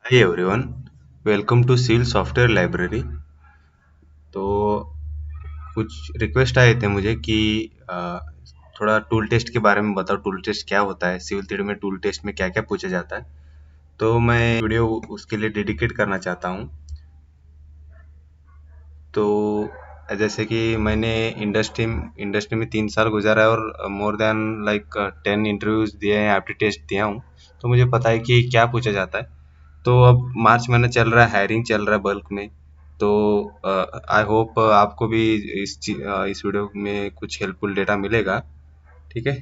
Hi everyone, welcome to Seal Software Library। तो कुछ request आए थे मुझे कि थोड़ा टूल टेस्ट के बारे में बताओ। टूल टेस्ट क्या होता है, सिविल 3 में टूल टेस्ट में क्या क्या पूछा जाता है। तो मैं वीडियो उसके लिए डेडिकेट करना चाहता हूँ। तो जैसे कि मैंने इंडस्ट्री में 3 साल गुजारा है और मोर देन लाइक 10 इंटरव्यूज दिए हैं, एप्टी टेस्ट दिया हूँ। तो मुझे पता है कि क्या पूछा जाता है। तो अब मार्च महीना चल रहा है, हायरिंग चल रहा है बल्क में। तो आई होप आपको भी इस वीडियो में कुछ हेल्पफुल डेटा मिलेगा। ठीक है।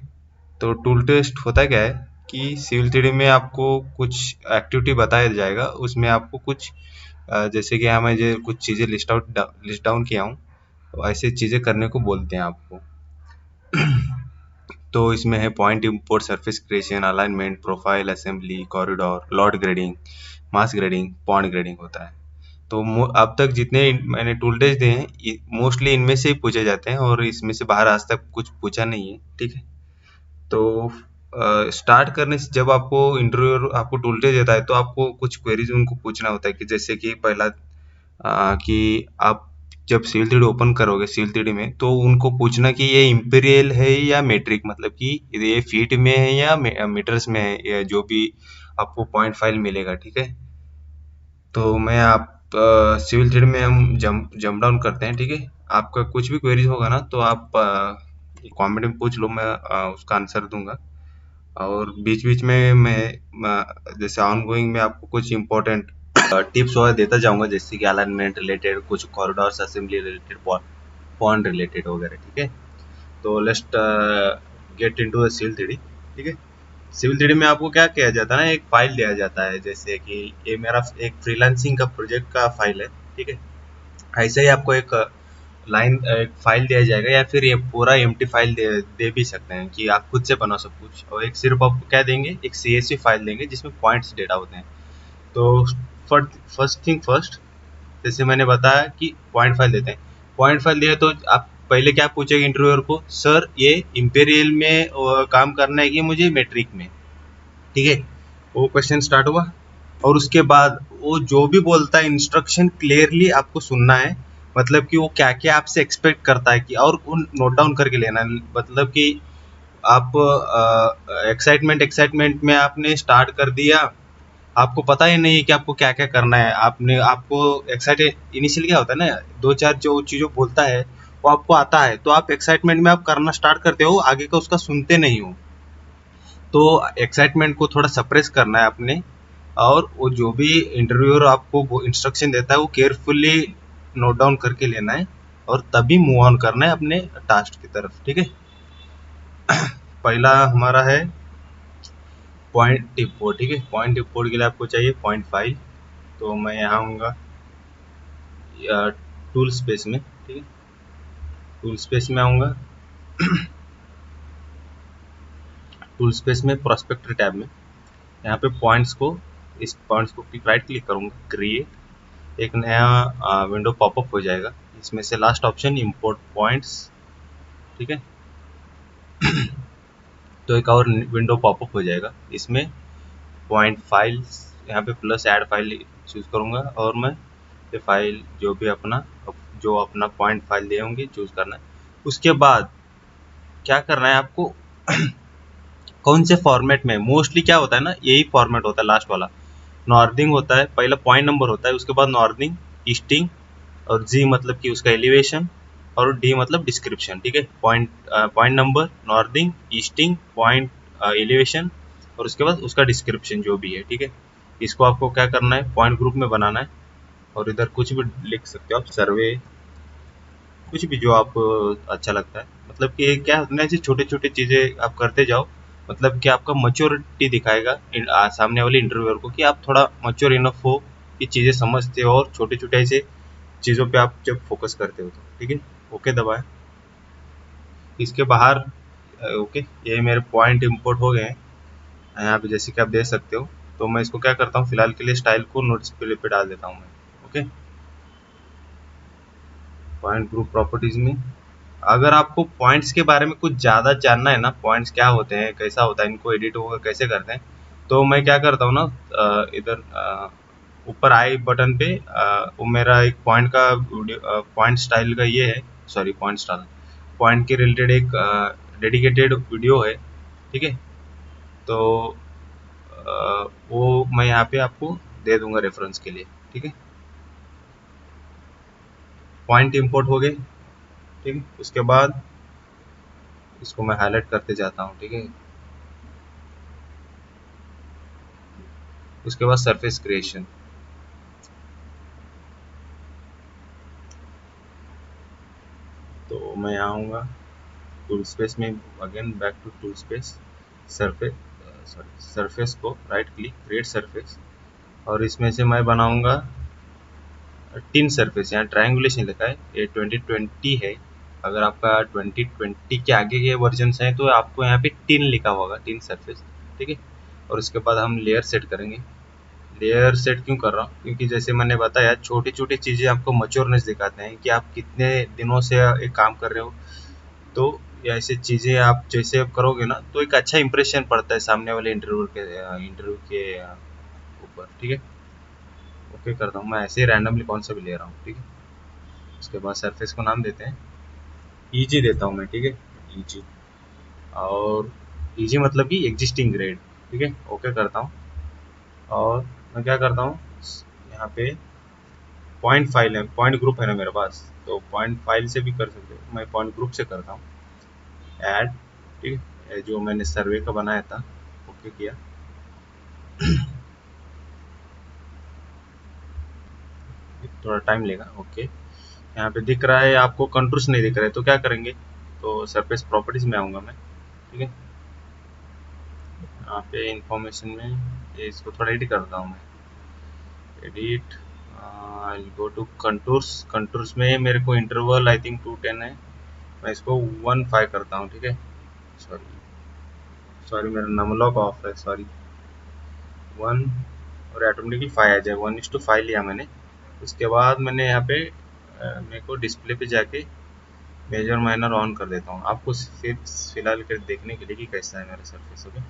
तो टूल टेस्ट होता क्या है कि सिविल थ्री में आपको कुछ एक्टिविटी बताया जाएगा। उसमें आपको कुछ जैसे कि मैं जो कुछ चीज़ें लिस्ट डाउन किया हूँ, तो ऐसे चीज़ें करने को बोलते हैं आपको। तो इसमें है point import, surface creation, alignment, profile, assembly, corridor, lot grading, mass grading, point grading होता है। तो अब तक जितने मैंने टूल टेस्ट दिए हैं मोस्टली इनमें से ही पूछे जाते हैं और इसमें से बाहर आज तक कुछ पूछा नहीं है। ठीक है। तो स्टार्ट करने से जब आपको इंटरव्यू आपको टूल टेस्ट देता है तो आपको कुछ क्वेरीज उनको पूछना होता है कि जैसे कि पहला कि आप जब सिविल 3D ओपन करोगे सिविल 3D में, तो उनको पूछना कि ये इंपीरियल है या मेट्रिक, मतलब कि ये फीट में है या मीटर्स में है, या जो भी आपको पॉइंट फाइल मिलेगा। ठीक है। तो मैं आप सिविल थ्रेड में हम जंप डाउन करते हैं। ठीक है। आपका कुछ भी क्वेरीज होगा ना तो आप कमेंट में पूछ लो, मैं उसका आंसर दूंगा। और बीच बीच में मैं जैसे ऑन गोइंग में आपको कुछ इंपॉर्टेंट टिप्स वगैरह देता जाऊंगा, जैसे कि अलाइनमेंट रिलेटेड, कुछ corridors, assembly related, point related वगैरह। ठीक है। तो let's get into the civil 3D। ठीक है। सिविल 3D में आपको क्या किया जाता है ना, एक फाइल दिया जाता है, जैसे कि ये मेरा एक फ्रीलांसिंग का प्रोजेक्ट का फाइल है। ठीक है। ऐसे ही आपको एक लाइन एक फाइल दिया जाएगा, या फिर ये पूरा एम्प्टी फाइल दे भी सकते हैं कि आप खुद से बनाओ सब कुछ। और एक सिर्फ आपको क्या देंगे, एक CSV फाइल देंगे जिसमें पॉइंट्स डेटा होते हैं। तो फर्स्ट थिंग फर्स्ट, जैसे मैंने बताया कि पॉइंट फाइल देते हैं। पॉइंट फाइल दिया तो आप पहले क्या पूछेंगे इंटरव्यूअर को, सर ये इंपेरियल में काम करना है कि मुझे मेट्रिक में। ठीक है। वो क्वेश्चन स्टार्ट हुआ और उसके बाद वो जो भी बोलता है इंस्ट्रक्शन क्लियरली आपको सुनना है। मतलब कि वो क्या क्या आपसे एक्सपेक्ट करता है कि, और उन नोट डाउन करके लेना है। मतलब कि आप एक्साइटमेंट एक्साइटमेंट में आपने स्टार्ट कर दिया, आपको पता ही नहीं है कि आपको क्या क्या करना है। आपने आपको एक्साइटेड इनिशियली क्या होता है ना, दो चार जो चीज़ों बोलता है वो आपको आता है, तो आप एक्साइटमेंट में आप करना स्टार्ट करते हो, आगे का उसका सुनते नहीं हो। तो एक्साइटमेंट को थोड़ा सप्रेस करना है अपने। और वो जो भी इंटरव्यूअर आपको वो इंस्ट्रक्शन देता है वो केयरफुली नोट डाउन करके लेना है, और तभी मूव ऑन करना है अपने टास्क की तरफ। ठीक है। पहला हमारा है पॉइंट टिप 4। ठीक है। पॉइंट टिप 4 के लिए आपको चाहिए पॉइंट फाइल। तो मैं यहाँ आऊँगा टूल स्पेस में। ठीक है। टूल स्पेस में आऊँगा, टूल स्पेस में प्रोस्पेक्टर टैब में यहाँ पे पॉइंट्स को, इस पॉइंट्स को राइट क्लिक करूँगा, क्रिएट, एक नया विंडो पॉपअप हो जाएगा। इसमें से लास्ट ऑप्शन इंपोर्ट पॉइंट्स। ठीक है। तो एक और विंडो पॉपअप हो जाएगा, इसमें पॉइंट फाइल्स, यहाँ पे प्लस ऐड फाइल चूज करूँगा और मैं ये फाइल जो अपना पॉइंट फाइल दिए होंगे चूज करना है। उसके बाद क्या करना है आपको, कौन से फॉर्मेट में, मोस्टली क्या होता है ना, यही फॉर्मेट होता है लास्ट वाला। नॉर्थिंग होता है, पहला पॉइंट नंबर होता है, उसके बाद नॉर्थिंग, ईस्टिंग, और जी मतलब कि उसका एलिवेशन, और डी मतलब डिस्क्रिप्शन। ठीक है। Point number, northing, easting, point elevation, और उसके बाद उसका डिस्क्रिप्शन जो भी है। ठीक है। इसको आपको क्या करना है, पॉइंट ग्रुप में बनाना है, और इधर कुछ भी लिख सकते हो आप, सर्वे, कुछ भी जो आपको अच्छा लगता है। मतलब कि क्या होता है ना, ऐसी छोटे छोटे चीज़ें आप करते जाओ, मतलब कि आपका मैच्योरिटी दिखाएगा सामने वाले इंटरव्यूअर को कि आप थोड़ा मैच्योर इनफ हो, कि चीज़ें समझते हो, और छोटे छोटे ऐसे चीज़ों पे आप जब फोकस करते हो तो। ठीक है। ओके दबाएं। इसके बाहर ओके, ये मेरे पॉइंट इंपोर्ट हो गए हैं यहाँ पे, जैसे कि आप देख सकते हो। तो मैं इसको क्या करता हूँ, फिलहाल के लिए स्टाइल को नोट्स पे डाल देता हूँ मैं। ओके। पॉइंट ग्रुप प्रॉपर्टीज में अगर आपको पॉइंट्स के बारे में कुछ ज़्यादा जानना है ना, पॉइंट्स क्या होते हैं, कैसा होता है, इनको एडिट होगा कैसे करते हैं, तो मैं क्या करता हूँ ना, इधर ऊपर आई बटन पे वो मेरा एक पॉइंट का वीडियो, पॉइंट स्टाइल का ये है, सॉरी पॉइंट स्टाइल, पॉइंट के रिलेटेड एक डेडिकेटेड वीडियो है, ठीक है। तो वो मैं यहाँ पे आपको दे दूंगा रेफरेंस के लिए, ठीक है। पॉइंट इंपोर्ट हो गए, ठीक है। उसके बाद इसको मैं हाईलाइट करते जाता हूँ, ठीक है। उसके बाद सरफेस क्रिएशन, तो मैं यहाँ आऊँगा टूल स्पेस में, again back to tool space, surface, sorry surface को राइट क्लिक क्रिएट सरफेस, और इसमें से मैं बनाऊंगा टिन सरफेस। यहाँ ट्रायंगुलेशन लिखा है, ये 2020 है। अगर आपका 2020 के आगे के वर्जन हैं तो आपको यहाँ पे टिन लिखा होगा, टिन सरफेस, ठीक है। और उसके बाद हम लेयर सेट करेंगे। लेयर सेट क्यों कर रहा हूँ, क्योंकि जैसे मैंने बताया छोटी छोटी चीज़ें आपको मच्योरनेस दिखाते हैं कि आप कितने दिनों से एक काम कर रहे हो। तो ये ऐसी चीज़ें आप जैसे आप करोगे ना तो एक अच्छा इंप्रेशन पड़ता है सामने वाले इंटरव्यू के ऊपर, ठीक है। ओके करता हूँ मैं, ऐसे ही रैंडमली कौन सा भी ले रहा हूँ, ठीक है। उसके बाद सरफेस को नाम देते हैं, ईजी देता हूँ मैं, ठीक है, ईजी। और ईजी मतलब कि एग्जिस्टिंग ग्रेड, ठीक है। ओके करता हूँ। और मैं क्या करता हूँ, यहाँ पे पॉइंट फाइल है, पॉइंट ग्रुप है ना मेरे पास, तो पॉइंट फाइल से भी कर सकते हो, मैं पॉइंट ग्रुप से करता हूँ ऐड, ठीक है। ये जो मैंने सर्वे का बनाया था, ओके किया। थोड़ा टाइम लेगा, ओके। यहाँ पे दिख रहा है आपको, कंटूर्स नहीं दिख रहे, तो क्या करेंगे, तो सरफेस प्रॉपर्टीज में आऊँगा मैं, ठीक है। यहाँ पे इंफॉर्मेशन में इसको थोड़ा एडिट करता हूँ मैं, edit, I go to contours. Contours में मेरे को इंटरवल आई थिंक 210 है, मैं इसको 1.5 करता हूँ, ठीक है। सॉरी सॉरी मेरा नमलॉक ऑफ है, सॉरी। 1 और ऑटोमेटिकली 5 आ जाए, 1:5 लिया मैंने। उसके बाद मैंने यहाँ पे मेरे को डिस्प्ले पे जाके मेजर माइनर ऑन कर देता हूँ, आपको फिर फिलहाल कर देखने के लिए कि कैसा है मेरा सरफेस, ओके।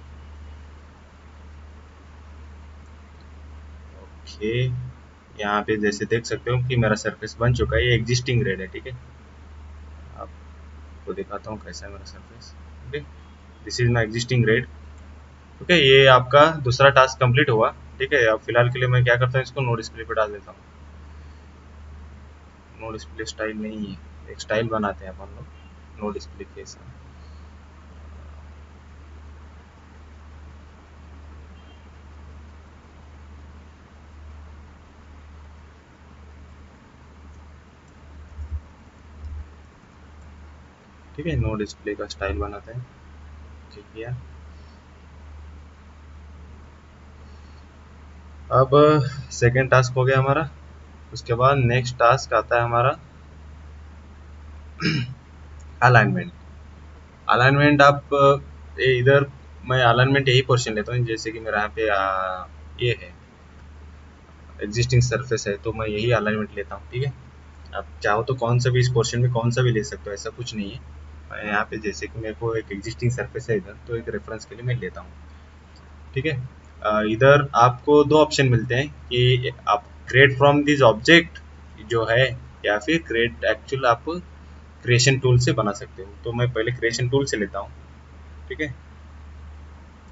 ओके, यहाँ पे जैसे देख सकते हो कि मेरा सरफेस बन चुका है, ये एग्जिस्टिंग ग्रेड है, ठीक है। आपको दिखाता हूँ कैसा है मेरा surface, okay. This is my existing grade, okay. ये आपका दूसरा टास्क कंप्लीट हुआ, ठीक है। अब फिलहाल के लिए मैं क्या करता हूँ, इसको नो डिस्प्ले पे डाल देता हूँ। नो डिस्प्ले स्टाइल नहीं है, एक स्टाइल बनाते हैं अपन लोग नो डिस्प्ले के साथ, ठीक है। नो डिस्प्ले का स्टाइल बनाते हैं, ठीक है। अब सेकेंड टास्क हो गया हमारा। उसके बाद नेक्स्ट टास्क आता है हमारा अलाइनमेंट। अलाइनमेंट आप इधर, मैं अलाइनमेंट यही पोर्शन लेता हूँ, जैसे कि मेरा यहाँ पे ये है एग्जिस्टिंग सरफेस है, तो मैं यही अलाइनमेंट लेता हूँ, ठीक है। आप चाहो तो कौन सा भी इस पोर्शन में कौन सा भी ले सकते हो, ऐसा कुछ नहीं है। मैं यहाँ पे जैसे कि मेरे को एक एग्जिस्टिंग सरफेस है इधर, तो एक रेफरेंस के लिए मैं लेता हूँ, ठीक है। इधर आपको दो ऑप्शन मिलते हैं कि आप क्रिएट फ्रॉम दिस ऑब्जेक्ट जो है, या फिर क्रिएट एक्चुअल आप क्रिएशन टूल से बना सकते हो। तो मैं पहले क्रिएशन टूल से लेता हूँ, ठीक है।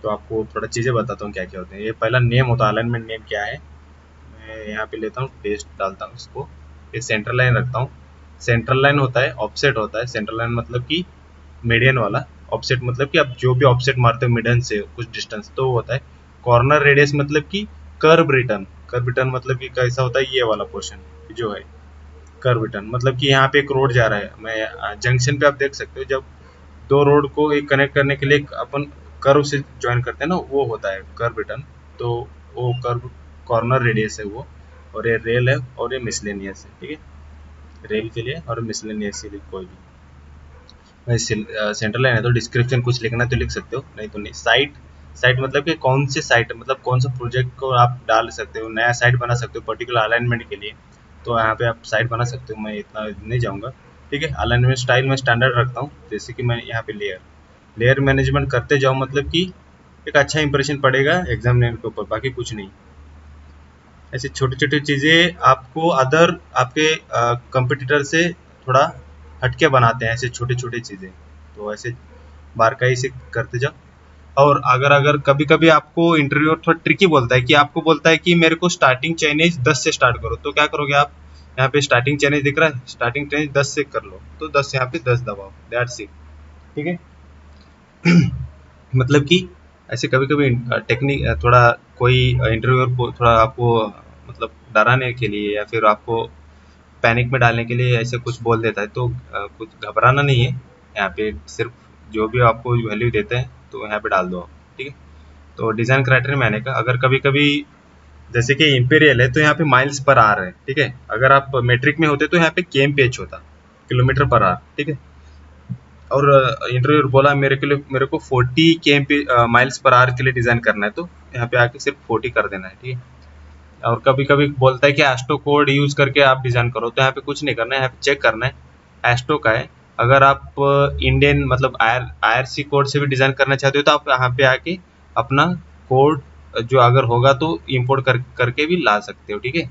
तो आपको थोड़ा चीज़ें बताता हूँ क्या क्या होते हैं। ये पहला नेम होता है, अलाइनमेंट नेम क्या है, मैं यहाँ पे लेता हूँ, टेस्ट डालता हूँ इसको, एक सेंटर लाइन रखता हूँ। सेंट्रल लाइन होता है, ऑफसेट होता है। सेंट्रल लाइन मतलब कि मीडियन वाला, ऑफसेट मतलब कि आप जो भी ऑफसेट मारते हो मिडन से कुछ डिस्टेंस, तो वो होता है। कॉर्नर रेडियस मतलब कि कर्व रिटर्न, कर्व रिटर्न मतलब कि कैसा होता है, ये वाला पोर्शन जो है कर्व रिटर्न मतलब कि यहाँ पे एक रोड जा रहा है, मैं जंक्शन पे आप देख सकते हो, जब दो रोड को एक कनेक्ट करने के लिए अपन कर्व से ज्वाइन करते हैं ना, वो होता है कर्व रिटर्न। तो वो कर्व कॉर्नर रेडियस है वो, और ये रेल है और ये मिसलेनियस है, ठीक है। रेल के लिए और मिसलेनियस के लिए कोई भी, सेंट्रल लाइन है तो डिस्क्रिप्शन कुछ लिखना तो लिख सकते हो, नहीं तो नहीं। साइट, साइट मतलब कि कौन से साइट, मतलब कौन सा प्रोजेक्ट को आप डाल सकते हो, नया साइट बना सकते हो पर्टिकुलर अलाइनमेंट के लिए, तो यहाँ पे आप साइट बना सकते हो, मैं इतना नहीं जाऊँगा, ठीक है। अलाइनमेंट स्टाइल मैं स्टैंडर्ड रखता हूँ, जैसे कि मैं यहाँ पे लेयर, लेयर मैनेजमेंट करते जाओ, मतलब कि एक अच्छा इंप्रेशन पड़ेगा एग्जामिनर के ऊपर, बाकी कुछ नहीं। ऐसे छोटी छोटी चीज़ें आपको अदर आपके कंपटीटर से थोड़ा हटके बनाते हैं, ऐसे छोटी छोटी चीज़ें। तो ऐसे बारकाई से करते जाओ। और अगर अगर कभी कभी आपको इंटरव्यूअर थोड़ा ट्रिकी बोलता है कि आपको बोलता है कि मेरे को स्टार्टिंग चाइनीज 10 से स्टार्ट करो, तो क्या करोगे आप? यहाँ पे स्टार्टिंग चाइनीज दिख रहा है, स्टार्टिंग चाइनीज 10 से कर लो, तो 10 यहाँ पे 10 दबाओ, दैट्स इट। ठीक है। मतलब कि ऐसे कभी कभी टेक्निक थोड़ा कोई इंटरव्यूअर को थोड़ा आपको मतलब डराने के लिए या फिर आपको पैनिक में डालने के लिए ऐसे कुछ बोल देता है, तो कुछ घबराना नहीं है। यहाँ पे सिर्फ जो भी आपको वैल्यू देते हैं तो यहाँ पे डाल दो आप। ठीक है। तो डिज़ाइन क्राइटेरिया मैंने कहा, अगर कभी कभी जैसे कि इंपीरियल है तो यहाँ पे माइल्स पर आर है। ठीक है। अगर आप मेट्रिक में होते तो यहाँ पे केएमपीएच होता, किलोमीटर पर आर। ठीक है। और इंटरव्यूअर बोला मेरे को 40 केएमपी माइल्स पर आवर के लिए डिज़ाइन करना है, तो यहाँ पे आके सिर्फ 40 कर देना है। ठीक है। और कभी कभी बोलता है कि एस्टो कोड यूज करके आप डिज़ाइन करो, तो यहाँ पे कुछ नहीं करना है, यहाँ पे चेक करना है एस्टो का है। अगर आप इंडियन मतलब आईआरसी कोड से भी डिज़ाइन करना चाहते हो तो आप यहाँ पे आके अपना कोड जो अगर होगा तो इम्पोर्ट करके भी ला सकते हो। ठीक है।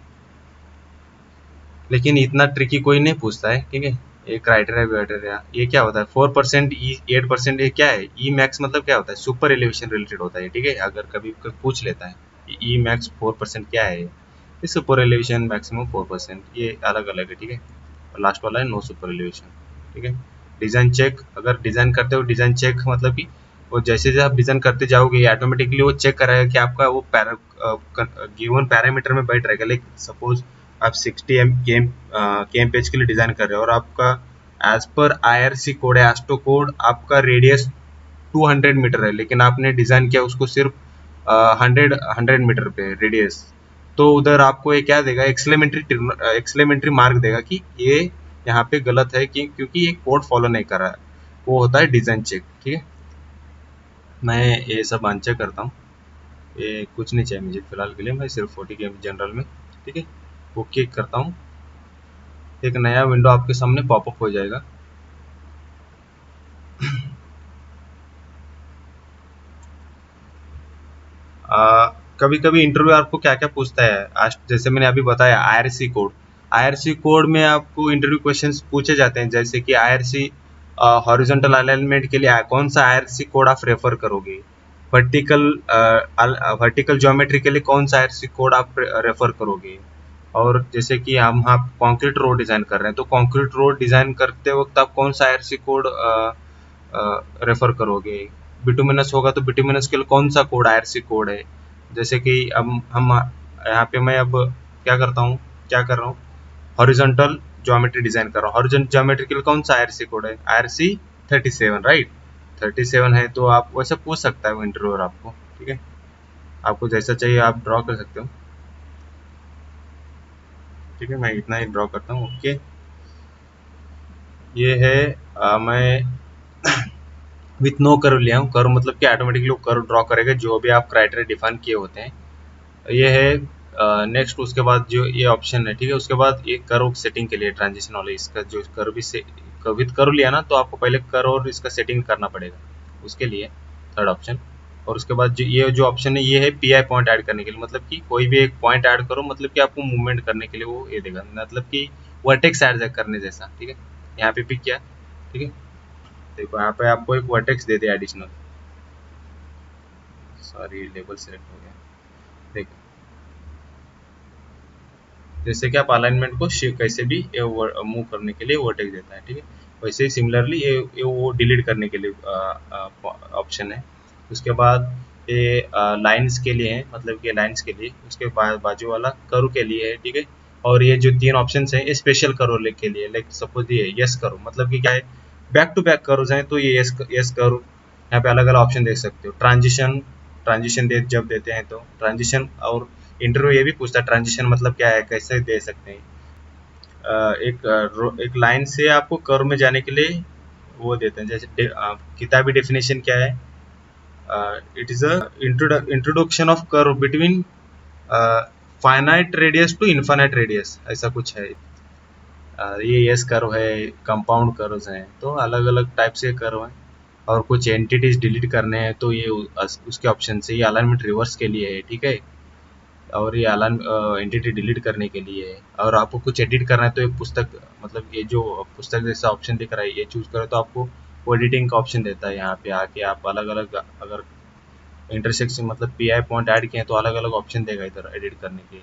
लेकिन इतना ट्रिकी कोई नहीं पूछता है। ठीक है। ये क्राइटेरिया वाइटेरिया ये क्या होता है? 4% ई 8% ये क्या है? ई मैक्स मतलब क्या होता है? सुपर एलिवेशन रिलेटेड होता है। ठीक है। अगर कभी कोई पूछ लेता है ई मैक्स 4% क्या है, ये सुपर एलिवेशन मैक्सिमम 4%, ये अलग अलग है। ठीक है। और लास्ट वाला है नो सुपर एलिवेशन। ठीक है। डिज़ाइन चेक, अगर डिज़ाइन करते हो डिज़ाइन चेक मतलब कि वो जैसे जैसे आप डिज़ाइन करते जाओगे ऑटोमेटिकली वो चेक कराएगा कि आपका वो गिवन पैरामीटर में बैठ रहेगा। लाइक सपोज आप 60 केम पेज के लिए डिज़ाइन कर रहे हो और आपका एज पर आईआरसी कोड है एस्टो कोड, आपका रेडियस 200 मीटर है, लेकिन आपने डिज़ाइन किया उसको सिर्फ 100 मीटर पे रेडियस। तो उधर आपको ये क्या देगा? एक्सलेमेंट्री मार्क देगा कि ये यहाँ पे गलत है कि क्योंकि ये कोड फॉलो नहीं कर रहा है। वो होता है डिज़ाइन चेक। ठीक है। मैं ये सब आंसर करता हूँ। ये कुछ नहीं चाहिए मुझे फिलहाल के लिए, मैं सिर्फ 40 के जनरल में। ठीक है। ओके करता हूँ। एक नया विंडो आपके सामने पॉपअप हो जाएगा। कभी कभी इंटरव्यू आपको क्या क्या पूछता है, आज जैसे मैंने अभी बताया आईआरसी कोड। आईआरसी कोड में आपको इंटरव्यू क्वेश्चंस पूछे जाते हैं, जैसे कि आईआरसी हॉरिजॉन्टल अलाइनमेंट के लिए कौन सा आईआरसी कोड आप रेफर करोगे? वर्टिकल वर्टिकल ज्योमेट्री के लिए कौन सा आईआरसी कोड आप रेफर करोगे? और जैसे कि हम कंक्रीट रोड डिज़ाइन कर रहे हैं, तो कंक्रीट रोड डिज़ाइन करते वक्त आप कौन सा आईआरसी कोड रेफर करोगे? बिटुमिनस होगा तो बिटुमिनस के लिए कौन सा कोड आईआरसी कोड है? जैसे कि अब हम यहाँ पे मैं अब क्या कर रहा हूँ, हॉरिजॉन्टल ज्योमेट्री डिज़ाइन कर रहा हूँ। हॉरिजॉन्टल ज्योमेट्री के लिए कौन सा आईआरसी कोड है? IRC 37, right. 37 है, तो आप वैसे पूछ सकता है वो इंटरव्यूअर आपको। ठीक है। आपको जैसा चाहिए आप ड्रॉ कर सकते हो। ठीक है। मैं इतना ही ड्रॉ करता हूँ। ओके। ये है मैं विथ नो कर्व लिया हूँ। कर्व मतलब कि ऑटोमेटिकली वो कर्व ड्रॉ करेगा जो भी आप क्राइटेरिया डिफाइन किए होते हैं। ये है नेक्स्ट। उसके बाद जो ये ऑप्शन है, ठीक है, उसके बाद ये कर्व सेटिंग के लिए ट्रांजिशन वाले इसका जो कर्व भी से विथ कर्व लिया ना, तो आपको पहले कर्व और इसका सेटिंग करना पड़ेगा उसके लिए, थर्ड ऑप्शन। और उसके बाद जो ऑप्शन है ये है पीआई पॉइंट ऐड करने के लिए, मतलब कि कोई भी एक पॉइंट ऐड करो, मतलब कि आपको मूवमेंट करने के लिए वो ये देगा, मतलब कि वर्टेक्स ऐड करने जैसा। ठीक है। यहाँ पे पिक किया। ठीक है। देखो यहाँ पे आपको एक वर्टेक्स दे दिया एडिशनल। सॉरी लेबल सेलेक्ट हो गया। देखो जैसे कि आप अलाइनमेंट को कैसे भी मूव करने के लिए वर्टेक्स देता है। ठीक है। वैसे ही सिमिलरली ये वो डिलीट करने के लिए ऑप्शन है। उसके बाद ये लाइंस के लिए है, मतलब कि लाइंस के लिए। उसके बाद बाजू वाला कर्व के लिए है। ठीक है। और ये जो तीन ऑप्शन है ये स्पेशल कर्व के लिए, लाइक सपोज ये यस कर्व मतलब कि क्या है, बैक टू बैक कर्व्स हैं तो ये यस कर्व। यहाँ पे अलग अलग ऑप्शन देख सकते हो। ट्रांजिशन, ट्रांजिशन जब देते हैं तो ट्रांजिशन। और इंटरव्यू ये भी पूछता है ट्रांजिशन मतलब क्या है, कैसे दे सकते हैं। एक लाइन से आपको कर्व में जाने के लिए वो देते हैं, जैसे किताबी डेफिनेशन क्या है, it is a introduction of curve between finite radius to infinite radius, ऐसा कुछ है। ये यस कर्व है, कंपाउंड कर्व्स हैं, तो अलग अलग टाइप से कर्व हैं। और कुछ एंटिटीज डिलीट करने हैं तो ये उसके ऑप्शन से, ये अलाइनमेंट रिवर्स के लिए है। ठीक है। और ये अलाइन एंटिटी डिलीट करने के लिए है। और आपको कुछ एडिट करना है तो ये पुस्तक, मतलब ये जो पुस्तक जैसा ऑप्शन दिख रहा है ये चूज करो तो आपको वो एडिटिंग का ऑप्शन देता है। यहाँ पे आके आप अलग अलग अगर इंटरसेक्शन मतलब पी आई पॉइंट ऐड किए हैं तो अलग अलग ऑप्शन देगा इधर एडिट करने के।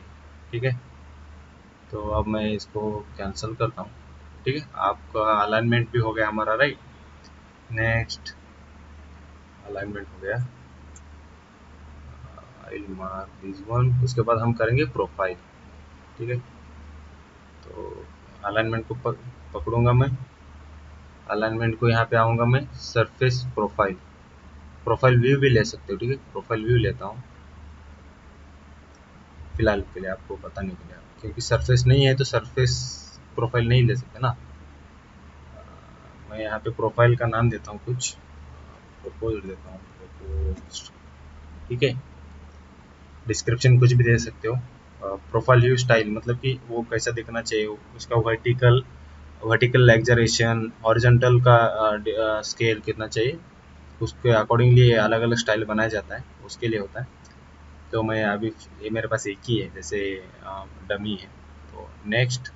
ठीक है, तो अब मैं इसको कैंसिल करता हूँ। ठीक है, आपका अलाइनमेंट भी हो गया हमारा, राइट। नेक्स्ट, अलाइनमेंट हो गया, I will mark this one. उसके बाद हम करेंगे प्रोफाइल। ठीक है, तो अलाइनमेंट को पकड़ूंगा मैं। अलाइनमेंट को यहाँ पे आऊँगा मैं, सरफेस प्रोफाइल, प्रोफाइल व्यू भी ले सकते हो। ठीक है, प्रोफाइल व्यू लेता हूँ फिलहाल के लिए, आपको बताने के लिए, क्योंकि सरफेस नहीं है तो सरफेस प्रोफाइल नहीं ले सकते ना। मैं यहाँ पे प्रोफाइल का नाम देता हूँ कुछ, प्रपोज देता हूँ, प्रपोज। ठीक है, डिस्क्रिप्शन कुछ भी दे सकते हो। प्रोफाइल व्यू स्टाइल मतलब कि वो कैसा दिखना चाहिए, उसका वर्टिकल, वर्टिकल एक्जरेशन, हॉरिजॉन्टल का स्केल कितना चाहिए, उसके अकॉर्डिंगली अलग अलग स्टाइल बनाया जाता है, उसके लिए होता है। तो मैं अभी, ये मेरे पास एक ही है जैसे डमी है। तो नेक्स्ट,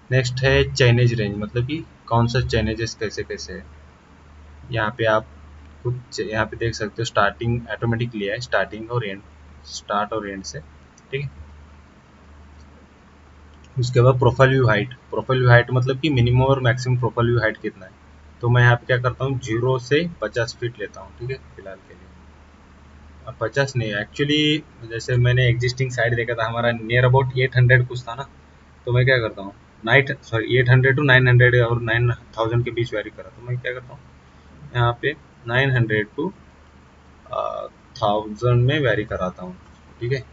नेक्स्ट है चैनेज रेंज, मतलब कि कौन सा चैनेजेस कैसे कैसे है। यहाँ पे आप कुछ यहाँ पे देख सकते हो, स्टार्टिंग ऑटोमेटिक लिया है, स्टार्टिंग और एंड, स्टार्ट और एंड से। ठीक है, उसके बाद profile view height, profile view height मतलब कि मिनिमम और मैक्सिमम प्रोफाइल व्यू हाइट कितना है। तो मैं यहाँ पे क्या करता हूँ, 0 से 50 फीट लेता हूँ। ठीक है, फिलहाल के लिए। अब 50 नहीं, एक्चुअली जैसे मैंने एग्जिस्टिंग साइड देखा था हमारा नियर अबाउट 800 कुछ था ना, तो मैं क्या करता हूँ, 800 टू 900 और 9000 के बीच वेरी करा, तो मैं क्या करता हूँ यहाँ पे 900 टू 1000 में वेरी कराता हूँ। ठीक है,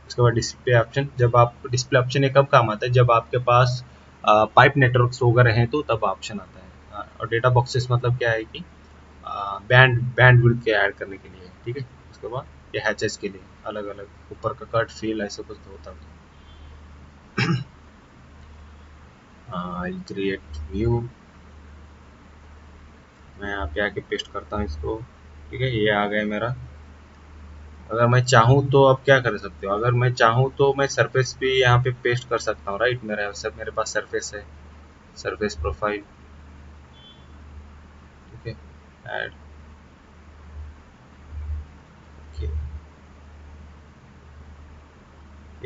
उसके बाद डिस्प्ले ऑप्शन, जब आप डिस्प्ले ऑप्शन ये कब काम आता है, जब आपके पास पाइप नेटवर्क्स वगैरह हैं तो तब ऑप्शन आता है। और डेटा बॉक्सेस मतलब क्या है कि बैंड विड्थ के ऐड करने के लिए। ठीक है, उसके बाद ये हैचेस के लिए अलग अलग ऊपर का कट फील ऐसा कुछ होता है। आई क्रिएट व्यू, मैं यहाँ पे आके पेस्ट करता हूँ इसको। ठीक है, ये आ गया मेरा। अगर मैं चाहूँ तो अब क्या कर सकते हो, अगर मैं चाहूँ तो मैं सरफेस भी यहाँ पे पेस्ट कर सकता हूँ, राइट। मेरे पास सरफेस है, सरफेस प्रोफाइल। ठीक है, ऐड, ओके,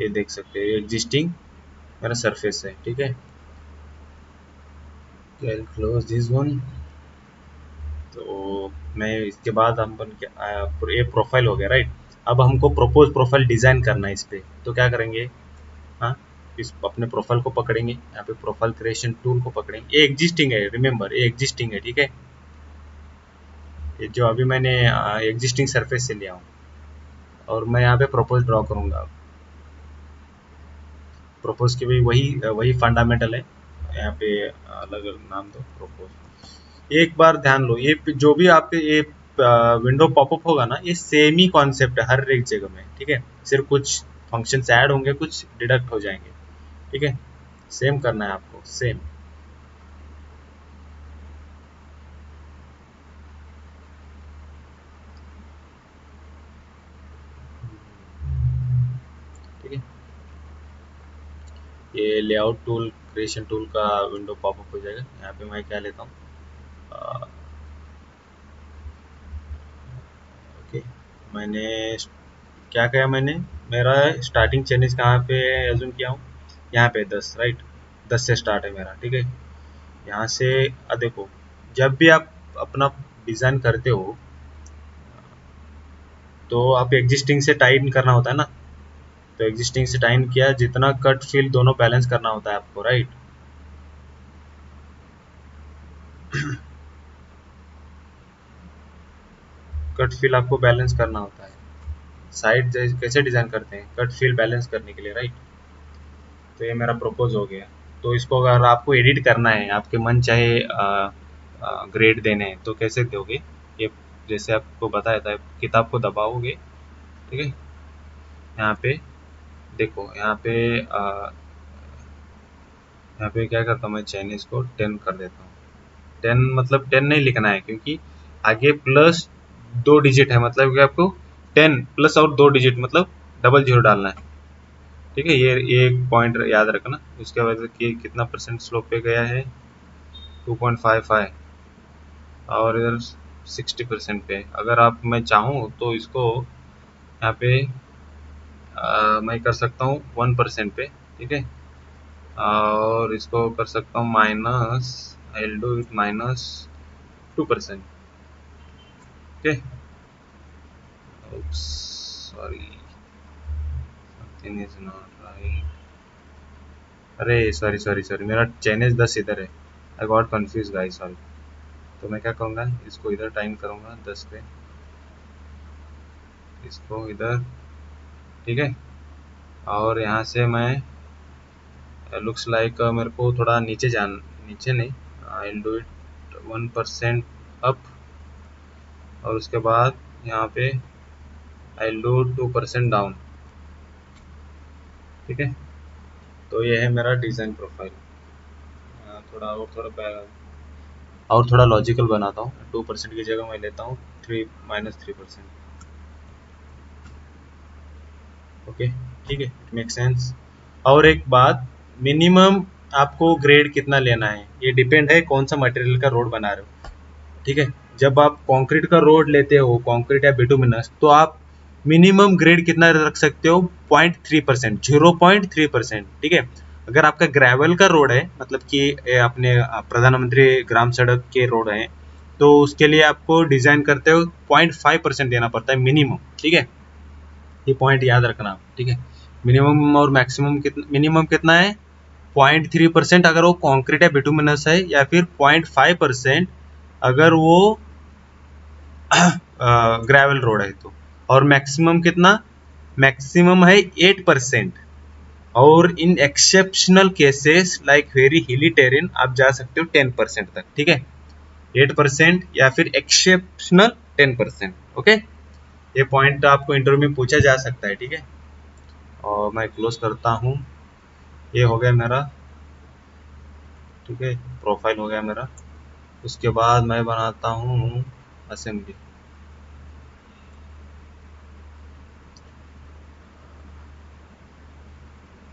ये देख सकते हो ये एग्जिस्टिंग मेरा सरफेस है। ठीक है, कैन क्लोज दिस वन। तो मैं इसके बाद हम ये प्रोफाइल हो गया, राइट। अब हमको प्रोपोज प्रोफाइल डिजाइन करना है इस पे, तो क्या करेंगे, हाँ, इस अपने प्रोफाइल को पकड़ेंगे, यहाँ पे प्रोफाइल क्रिएशन टूल को पकड़ेंगे। ये एग्जिस्टिंग है, रिमेंबर ये एग्जिस्टिंग है। ठीक है, ये जो अभी मैंने एग्जिस्टिंग सरफेस से लिया हूँ, और मैं यहाँ पे प्रोपोज ड्रॉ करूँगा। प्रोपोज की भी वही वही फंडामेंटल है, यहाँ पे अलग अलग नाम दो प्रोपोज। एक बार ध्यान लो, ये जो भी आपके ये विंडो पॉपअप होगा ना, ये सेम ही कॉन्सेप्ट है हर एक जगह में। ठीक है, सिर्फ कुछ फंक्शंस ऐड होंगे, कुछ डिडक्ट हो जाएंगे। ठीक है, सेम करना है आपको, सेम। ठीक है, ये लेआउट टूल, क्रिएशन टूल का विंडो पॉपअप हो जाएगा। यहाँ पे मैं क्या लेता हूँ, ओके, मैंने क्या किया, मैंने मेरा स्टार्टिंग चेंजेस कहाँ पे एज्यूम किया हूँ, यहाँ पे 10, राइट। 10 से स्टार्ट है मेरा। ठीक है, यहाँ से देखो, जब भी आप अपना डिज़ाइन करते हो तो आप एग्जिस्टिंग से टाइप करना होता है ना। तो एग्जिस्टिंग से टाइम किया, जितना कट फील दोनों बैलेंस करना होता है आपको, राइट। कट फील आपको बैलेंस करना होता है। साइड कैसे डिजाइन करते हैं, कट फील बैलेंस करने के लिए, राइट। तो ये मेरा प्रपोज हो गया। तो इसको अगर आपको एडिट करना है, आपके मन चाहे ग्रेड देने हैं तो कैसे दोगे, ये जैसे आपको बताया था, किताब को दबाओगे। ठीक है, यहाँ पे देखो, यहाँ पे क्या करता हूँ मैं, चाइनीज को 10 कर देता हूँ। 10 मतलब 10 नहीं लिखना है, क्योंकि आगे प्लस 2 डिजिट है, मतलब कि आपको 10 प्लस और 2 डिजिट मतलब डबल जीरो डालना है। ठीक है, ये एक पॉइंट याद रखना। उसके बाद कि कितना परसेंट स्लोप पे गया है, 2.55, और इधर 60% पे। अगर आप मैं चाहूँ तो इसको यहाँ पे मैं कर सकता हूँ 1% पे। ठीक है, और इसको कर सकता हूँ minus, I will do it minus 2%। Okay, sorry, something is not right. अरे सॉरी सॉरी सॉरी, मेरा चैन 10 इधर है। I got confuse guys, sorry. तो मैं क्या करूँगा, इसको इधर टाइम करूँगा 10 पे, इसको इधर। ठीक है, और यहाँ से मैं लुक्स लाइक मेरे को थोड़ा नीचे नहीं, I will do it 1% up, और उसके बाद यहाँ पे आई विल डू 2% डाउन। ठीक है, तो ये है मेरा डिज़ाइन प्रोफाइल। थोड़ा लॉजिकल बनाता हूँ। 2% की जगह मैं लेता हूँ -3%। ओके, ठीक है, इट मेक सेंस। और एक बात, मिनिमम आपको ग्रेड कितना लेना है ये डिपेंड है कौन सा मटेरियल का रोड बना रहे हो। ठीक है, जब आप कंक्रीट का रोड लेते हो, कंक्रीट या बिटुमिनस, तो आप मिनिमम ग्रेड कितना रख सकते हो, 0.3%, 0.3%। ठीक है, अगर आपका ग्रेवल का रोड है, मतलब कि अपने प्रधानमंत्री ग्राम सड़क के रोड है, तो उसके लिए आपको डिजाइन करते हो 0.5% देना पड़ता है मिनिमम। ठीक है, ये पॉइंट याद रखना आप। ठीक है, मिनिमम और मैक्सिमम कितना, मिनिमम कितना है 0.3% अगर वो कंक्रीट या बिटुमिनस है, या फिर 0.5% अगर वो ग्रेवल रोड है तो। और मैक्सिमम कितना, मैक्सिमम है 8%। और इन एक्सेप्शनल केसेस लाइक वेरी हिली टेरेन आप जा सकते हो 10% तक। ठीक है, 8% या फिर एक्सेप्शनल 10%। ओके, ये पॉइंट आपको इंटरव्यू में पूछा जा सकता है। ठीक है, और मैं क्लोज करता हूँ। ये हो गया मेरा, ठीक है, प्रोफाइल हो गया मेरा। उसके बाद मैं बनाता हूँ असेंबली।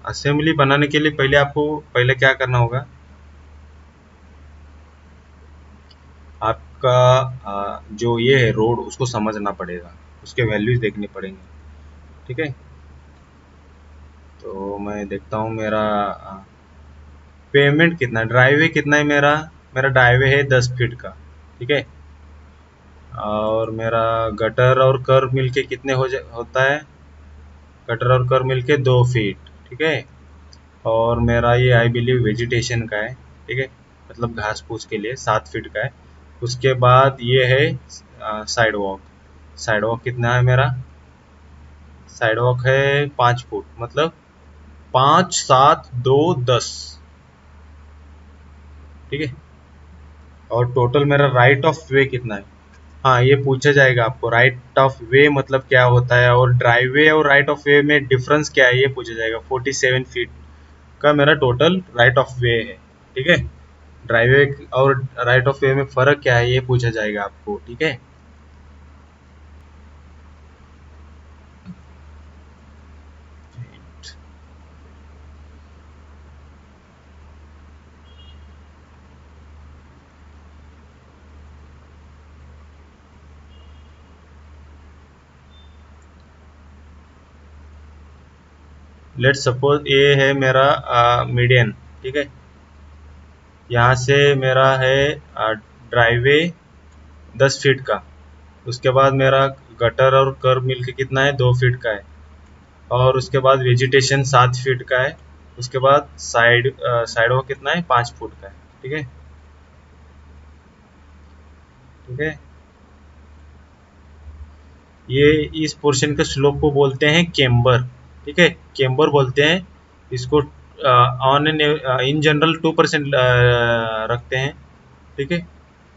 असेंबली बनाने के लिए पहले आपको क्या करना होगा, आपका जो ये है रोड, उसको समझना पड़ेगा, उसके वैल्यूज देखने पड़ेंगे। ठीक है, तो मैं देखता हूँ मेरा पेमेंट कितना, ड्राइवे कितना है मेरा। मेरा ड्राइवे है 10 फीट का। ठीक है, और मेरा गटर और कर्व मिलके कितने होता है, गटर और कर्व मिलके 2 फीट। ठीक है, और मेरा ये आई बिलीव वेजिटेशन का है। ठीक है, मतलब घास फूस के लिए 7 फीट का है। उसके बाद ये है साइड वॉक। साइड वॉक कितना है मेरा, साइड वॉक है 5 फुट, मतलब 5, 7, 2, 10। ठीक है, और टोटल मेरा राइट ऑफ वे कितना है। हाँ, ये पूछा जाएगा आपको, राइट ऑफ वे मतलब क्या होता है, और ड्राइव वे और राइट ऑफ वे में डिफरेंस क्या है, ये पूछा जाएगा। 47 फीट का मेरा टोटल राइट ऑफ वे है। ठीक है, ड्राइव वे और राइट ऑफ वे में फ़र्क क्या है, ये पूछा जाएगा आपको। ठीक है, लेट सपोज ये है मेरा मीडियन। ठीक है, यहाँ से मेरा है ड्राइवे 10 फीट का। उसके बाद मेरा गटर और कर्ब मिलके कितना है, 2 फीट का है। और उसके बाद वेजिटेशन 7 फीट का है। उसके बाद साइड वो कितना है, 5 फुट का है। ठीक है, ठीक है, ये इस पोर्शन के स्लोप को बोलते हैं केम्बर। ठीक है, केम्बर बोलते हैं इसको। ऑन इन जनरल 2% रखते हैं। ठीक है,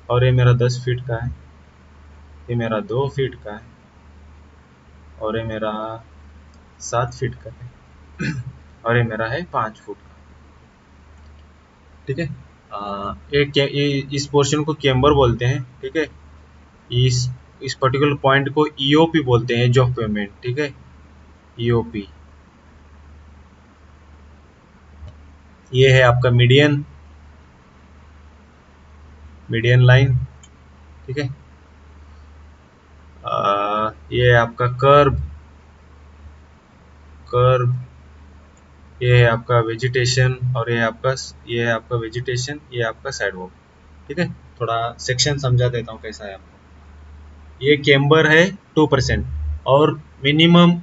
और ये मेरा 10 फीट का है, ये मेरा 2 फीट का है, और ये मेरा 7 फीट का है, और ये मेरा है 5 फुट का। ठीक है, इस पोर्शन को केम्बर बोलते हैं। ठीक है, इस इस पर्टिकुलर पॉइंट को ईओपी बोलते हैं, एज ऑफ पेमेंट, ठीक है, ईओपी। ये है आपका मीडियन, मीडियन लाइन, ठीक है। ये है आपका कर्व, कर्व। ये है आपका वेजिटेशन, और ये है आपका वेजिटेशन, ये आपका साइड वॉक, ठीक है। थोड़ा सेक्शन समझा देता हूँ कैसा है आपको। ये केम्बर है 2%, और मिनिमम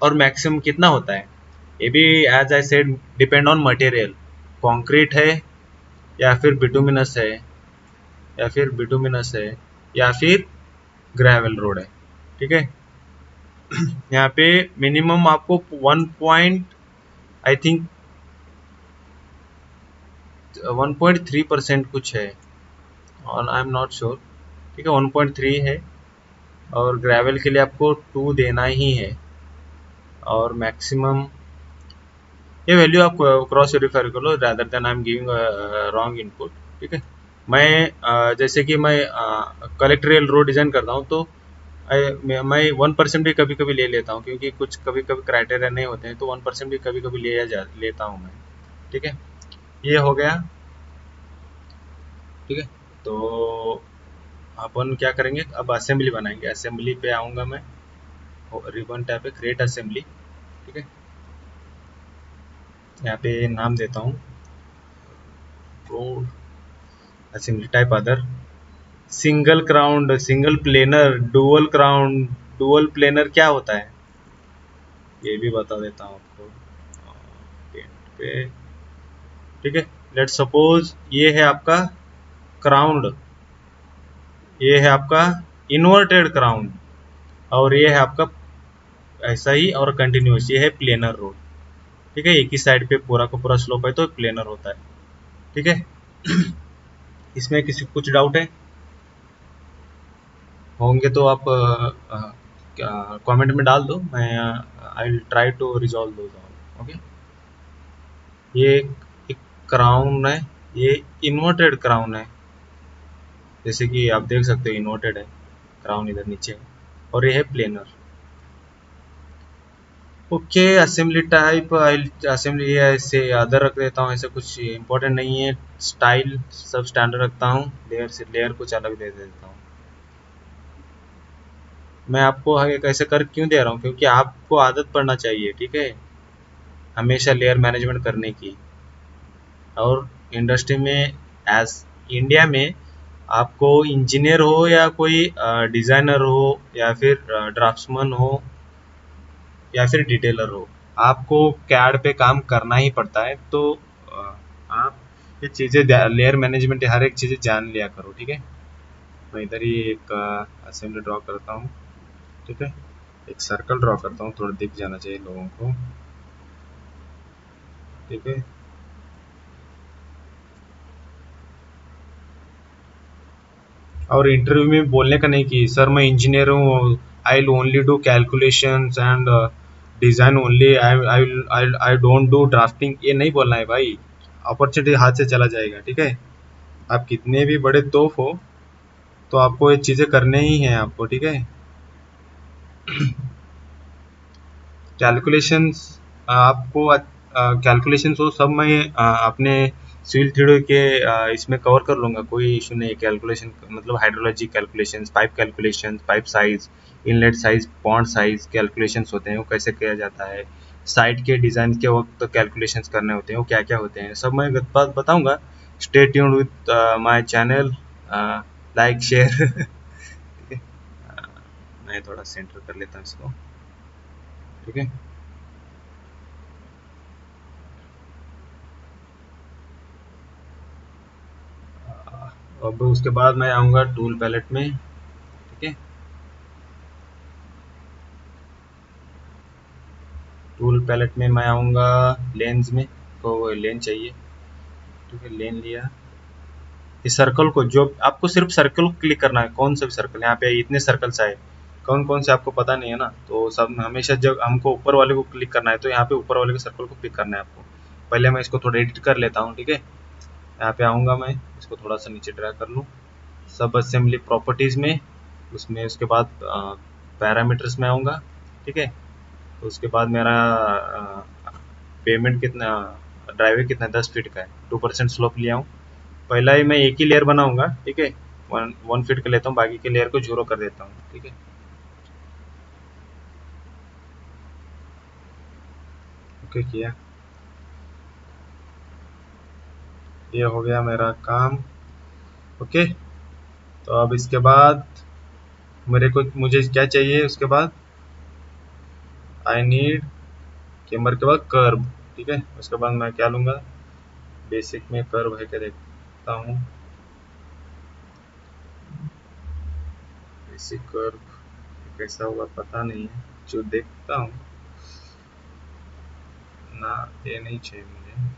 और मैक्सिमम कितना होता है, ये भी as I said depend on material. Concrete है या फिर बिटुमिनस है, या फिर बिटुमिनस है, या फिर ग्रेवल रोड है, ठीक है। यहाँ पे मिनिमम आपको 1.3% कुछ है, और आई एम नॉट श्योर, ठीक है, 1.3 है। और ग्रेवल के लिए आपको 2 देना ही है, और मैक्सिमम ये वैल्यू आप क्रॉस वेरीफाई कर लो, rather than I am giving wrong input, ठीक है। मैं जैसे कि मैं कलेक्ट्रियल रोड डिज़ाइन करता हूँ, तो मैं 1% भी कभी कभी ले लेता हूँ, क्योंकि कुछ कभी कभी क्राइटेरिया नहीं होते हैं, तो 1% भी कभी कभी लेता हूँ मैं, ठीक है। ये हो गया, ठीक है। तो अपन क्या करेंगे, अब असेंबली बनाएंगे। असेंबली पे आऊँगा मैं, रिबन टैब पे क्रिएट असेंबली, ठीक है। यहाँ पे नाम देता हूँ road assembly, type other, single crowned, single planar, dual crowned, dual planar क्या होता है ये भी बता देता हूँ आपको। पेंट पे, ठीक है। लेट सपोज ये है आपका क्राउंड, ये है आपका इन्वर्टेड क्राउंड, और ये है आपका ऐसा ही और कंटिन्यूस, ये है प्लेनर रोड, ठीक है। एक ही साइड पे पूरा का पूरा स्लोप है तो प्लेनर होता है, ठीक है। इसमें किसी को कुछ डाउट है होंगे तो आप कमेंट में डाल दो, मैं I will try to resolve those all, okay. ये एक क्राउन है, ये इन्वर्टेड क्राउन है, जैसे कि आप देख सकते हो इन्वर्टेड है क्राउन इधर नीचे है, और ये है planar, okay. Assembly type assembly ये ऐसे अदर रख देता हूँ, ऐसे कुछ इंपॉर्टेंट नहीं है। स्टाइल सब स्टैंडर्ड रखता हूँ, लेयर से लेयर कुछ अलग दे देता हूँ। मैं आपको ऐसे कर क्यों दे रहा हूँ, क्योंकि आपको आदत पड़ना चाहिए, ठीक है, हमेशा लेयर मैनेजमेंट करने की। और इंडस्ट्री में, एज इंडिया में, आपको इंजीनियर हो या कोई डिज़ाइनर हो या फिर ड्राफ्ट्समैन हो या फिर डिटेलर हो, आपको कैड पे काम करना ही पड़ता है। तो आप ये चीज़ें, लेयर मैनेजमेंट, हर एक चीज़ें जान लिया करो, ठीक है। मैं इधर ही एक असेंबली ड्रॉ करता हूँ, ठीक है। एक सर्कल ड्रॉ करता हूँ, थोड़ा दिख जाना चाहिए लोगों को, ठीक है। और इंटरव्यू में बोलने का नहीं कि सर मैं इंजीनियर हूँ, I will only do calculations and design only, I don't do drafting, ये नहीं बोलना है भाई, अपॉर्चुनिटी हाथ से चला जाएगा, ठीक है। आप कितने भी बड़े तोप हो, तो आपको ये चीज़ें करने ही हैं आपको, ठीक है। कैलकुलेशंस आपको कैलकुलेशंस हो सब मैं अपने सिविल थ्योरी के इसमें कवर कर लूँगा, कोई इशू नहीं है। कैलकुलेशन मतलब hydrology calculations, pipe calculations, pipe size, inlet size, pond size calculations होते हैं, वो कैसे किया जाता है, साइट के डिज़ाइन के वक्त कैलकुलेशंस करने होते हैं, वो क्या क्या होते हैं, सब मैं बताऊँगा। Stay tuned with my channel, like share, ठीक है। मैं थोड़ा सेंटर कर लेता हूँ इसको, ठीक है। अब उसके बाद मैं आऊँगा टूल पैलेट में, ठीक है। टूल पैलेट में मैं आऊँगा लेंस में, तो लेन चाहिए, ठीक है, लेन लिया। इस सर्कल को, जो आपको सिर्फ सर्कल को क्लिक करना है, कौन सा भी सर्कल, यहाँ पे इतने सर्कल्स आए, कौन कौन से आपको पता नहीं है ना, तो सब हमेशा जब हमको ऊपर वाले को क्लिक करना है, तो यहाँ पे ऊपर वाले के सर्कल को पिक करना है आपको। पहले मैं इसको थोड़ा एडिट कर लेता हूँ, ठीक है। यहाँ पे आऊँगा मैं, इसको थोड़ा सा नीचे ड्रैग कर लूँ, सब असेंबली प्रॉपर्टीज़ में, उसमें उसके बाद पैरामीटर्स में आऊँगा, ठीक है। तो उसके बाद मेरा पेमेंट कितना, ड्राइवर कितना 10 फीट का है, 2% स्लोप लिया हूँ। पहला ही मैं एक ही लेयर बनाऊंगा, ठीक है। 1 फीट का लेता हूँ, बाकी के लेयर को 0 कर देता हूँ, ठीक है। ओके किया, ये हो गया मेरा काम। ओके, तो अब इसके बाद मुझे क्या चाहिए उसके बाद, आई नीड कैमर के बाद कर्व, ठीक है। उसके बाद मैं क्या लूँगा, बेसिक में कर्व है क्या देखता हूँ, बेसिक कर्व कैसा होगा पता नहीं है, जो देखता हूँ ना, ये नहीं चाहिए मुझे।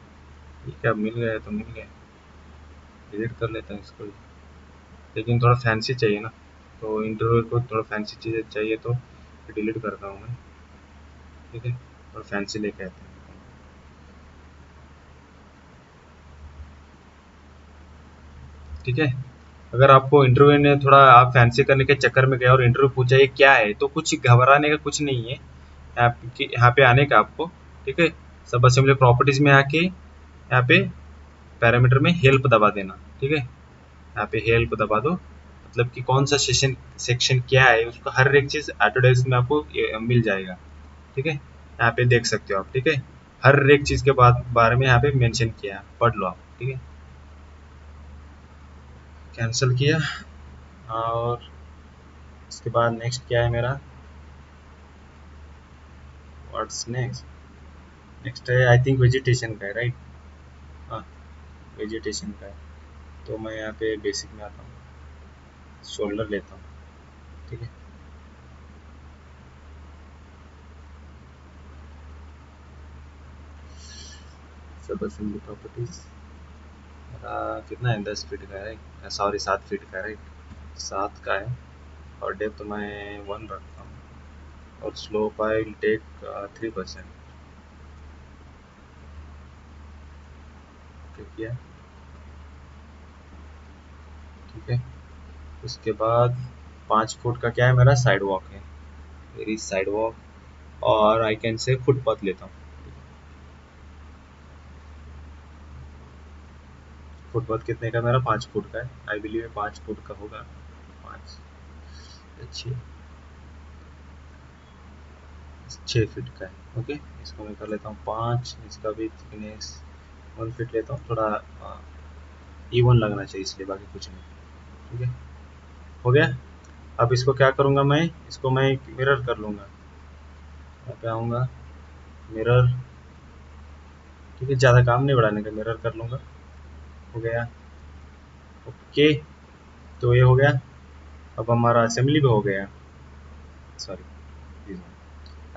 ठीक है, अब मिल गया तो मिल गया, डिलीट कर लेता हूँ इसको। लेकिन थोड़ा फैंसी चाहिए ना, तो इंटरव्यू को थोड़ा फैंसी चीज़ें चाहिए, तो डिलीट करता हूँ मैं, ठीक है। और फैंसी लेके आते हैं, ठीक है। अगर आपको इंटरव्यू ने थोड़ा आप फैंसी करने के चक्कर में गए और इंटरव्यू पूछा ये क्या है, तो कुछ घबराने का कुछ नहीं है यहाँ पे आने का आपको, ठीक है। सब असेंबली प्रॉपर्टीज में आके यहाँ पे पैरामीटर में हेल्प दबा देना, ठीक है। यहाँ पे हेल्प दबा दो, मतलब कि कौन सा सेक्शन क्या है, उसका हर एक चीज़ ऑटोडेस्क में आपको मिल जाएगा, ठीक है। यहाँ पे देख सकते हो आप, ठीक है। हर एक चीज़ के बारे में यहाँ पे मेंशन किया है, पढ़ लो आप, ठीक है। कैंसिल किया, और इसके बाद नेक्स्ट क्या है मेरा, व्हाट्स नेक्स्ट, नेक्स्ट है आई थिंक वेजिटेशन का है, राइट। हाँ, वेजिटेशन का है। तो मैं यहाँ पे बेसिक में आता हूँ, शोल्डर लेता हूँ, ठीक है। सब असेंबली प्रॉपर्टीज मेरा कितना है, 10 फीट का है, राइट, सॉरी 7 फीट का है, राइट, 7 का है। और डेप्थ मैं 1 रखता हूँ, और स्लोप आई विल टेक 3%, ठीक है, ठीक है। उसके बाद 5 फुट का क्या है मेरा, साइड वॉक है, मेरी साइड वॉक, और आई कैन से फुटपाथ लेता हूँ। फुटपाथ कितने का, मेरा 5 फुट का है, आई बिलीव 5 फुट का होगा, 5, 6 फीट का है। ओके, इसको मैं कर लेता हूँ 5, इसका भी थिकनेस 1 फीट लेता हूँ, थोड़ा इवन लगना चाहिए इसलिए, बाकी कुछ नहीं, ठीक है। हो गया। अब इसको क्या करूँगा मैं, इसको मैं मिरर कर लूँगा, यहाँ पे आऊँगा, मिरर, ठीक है, ज़्यादा काम नहीं बढ़ाने का, मिरर कर लूँगा, हो गया। ओके, तो ये हो गया। अब हमारा असेंबली भी हो गया, सॉरी,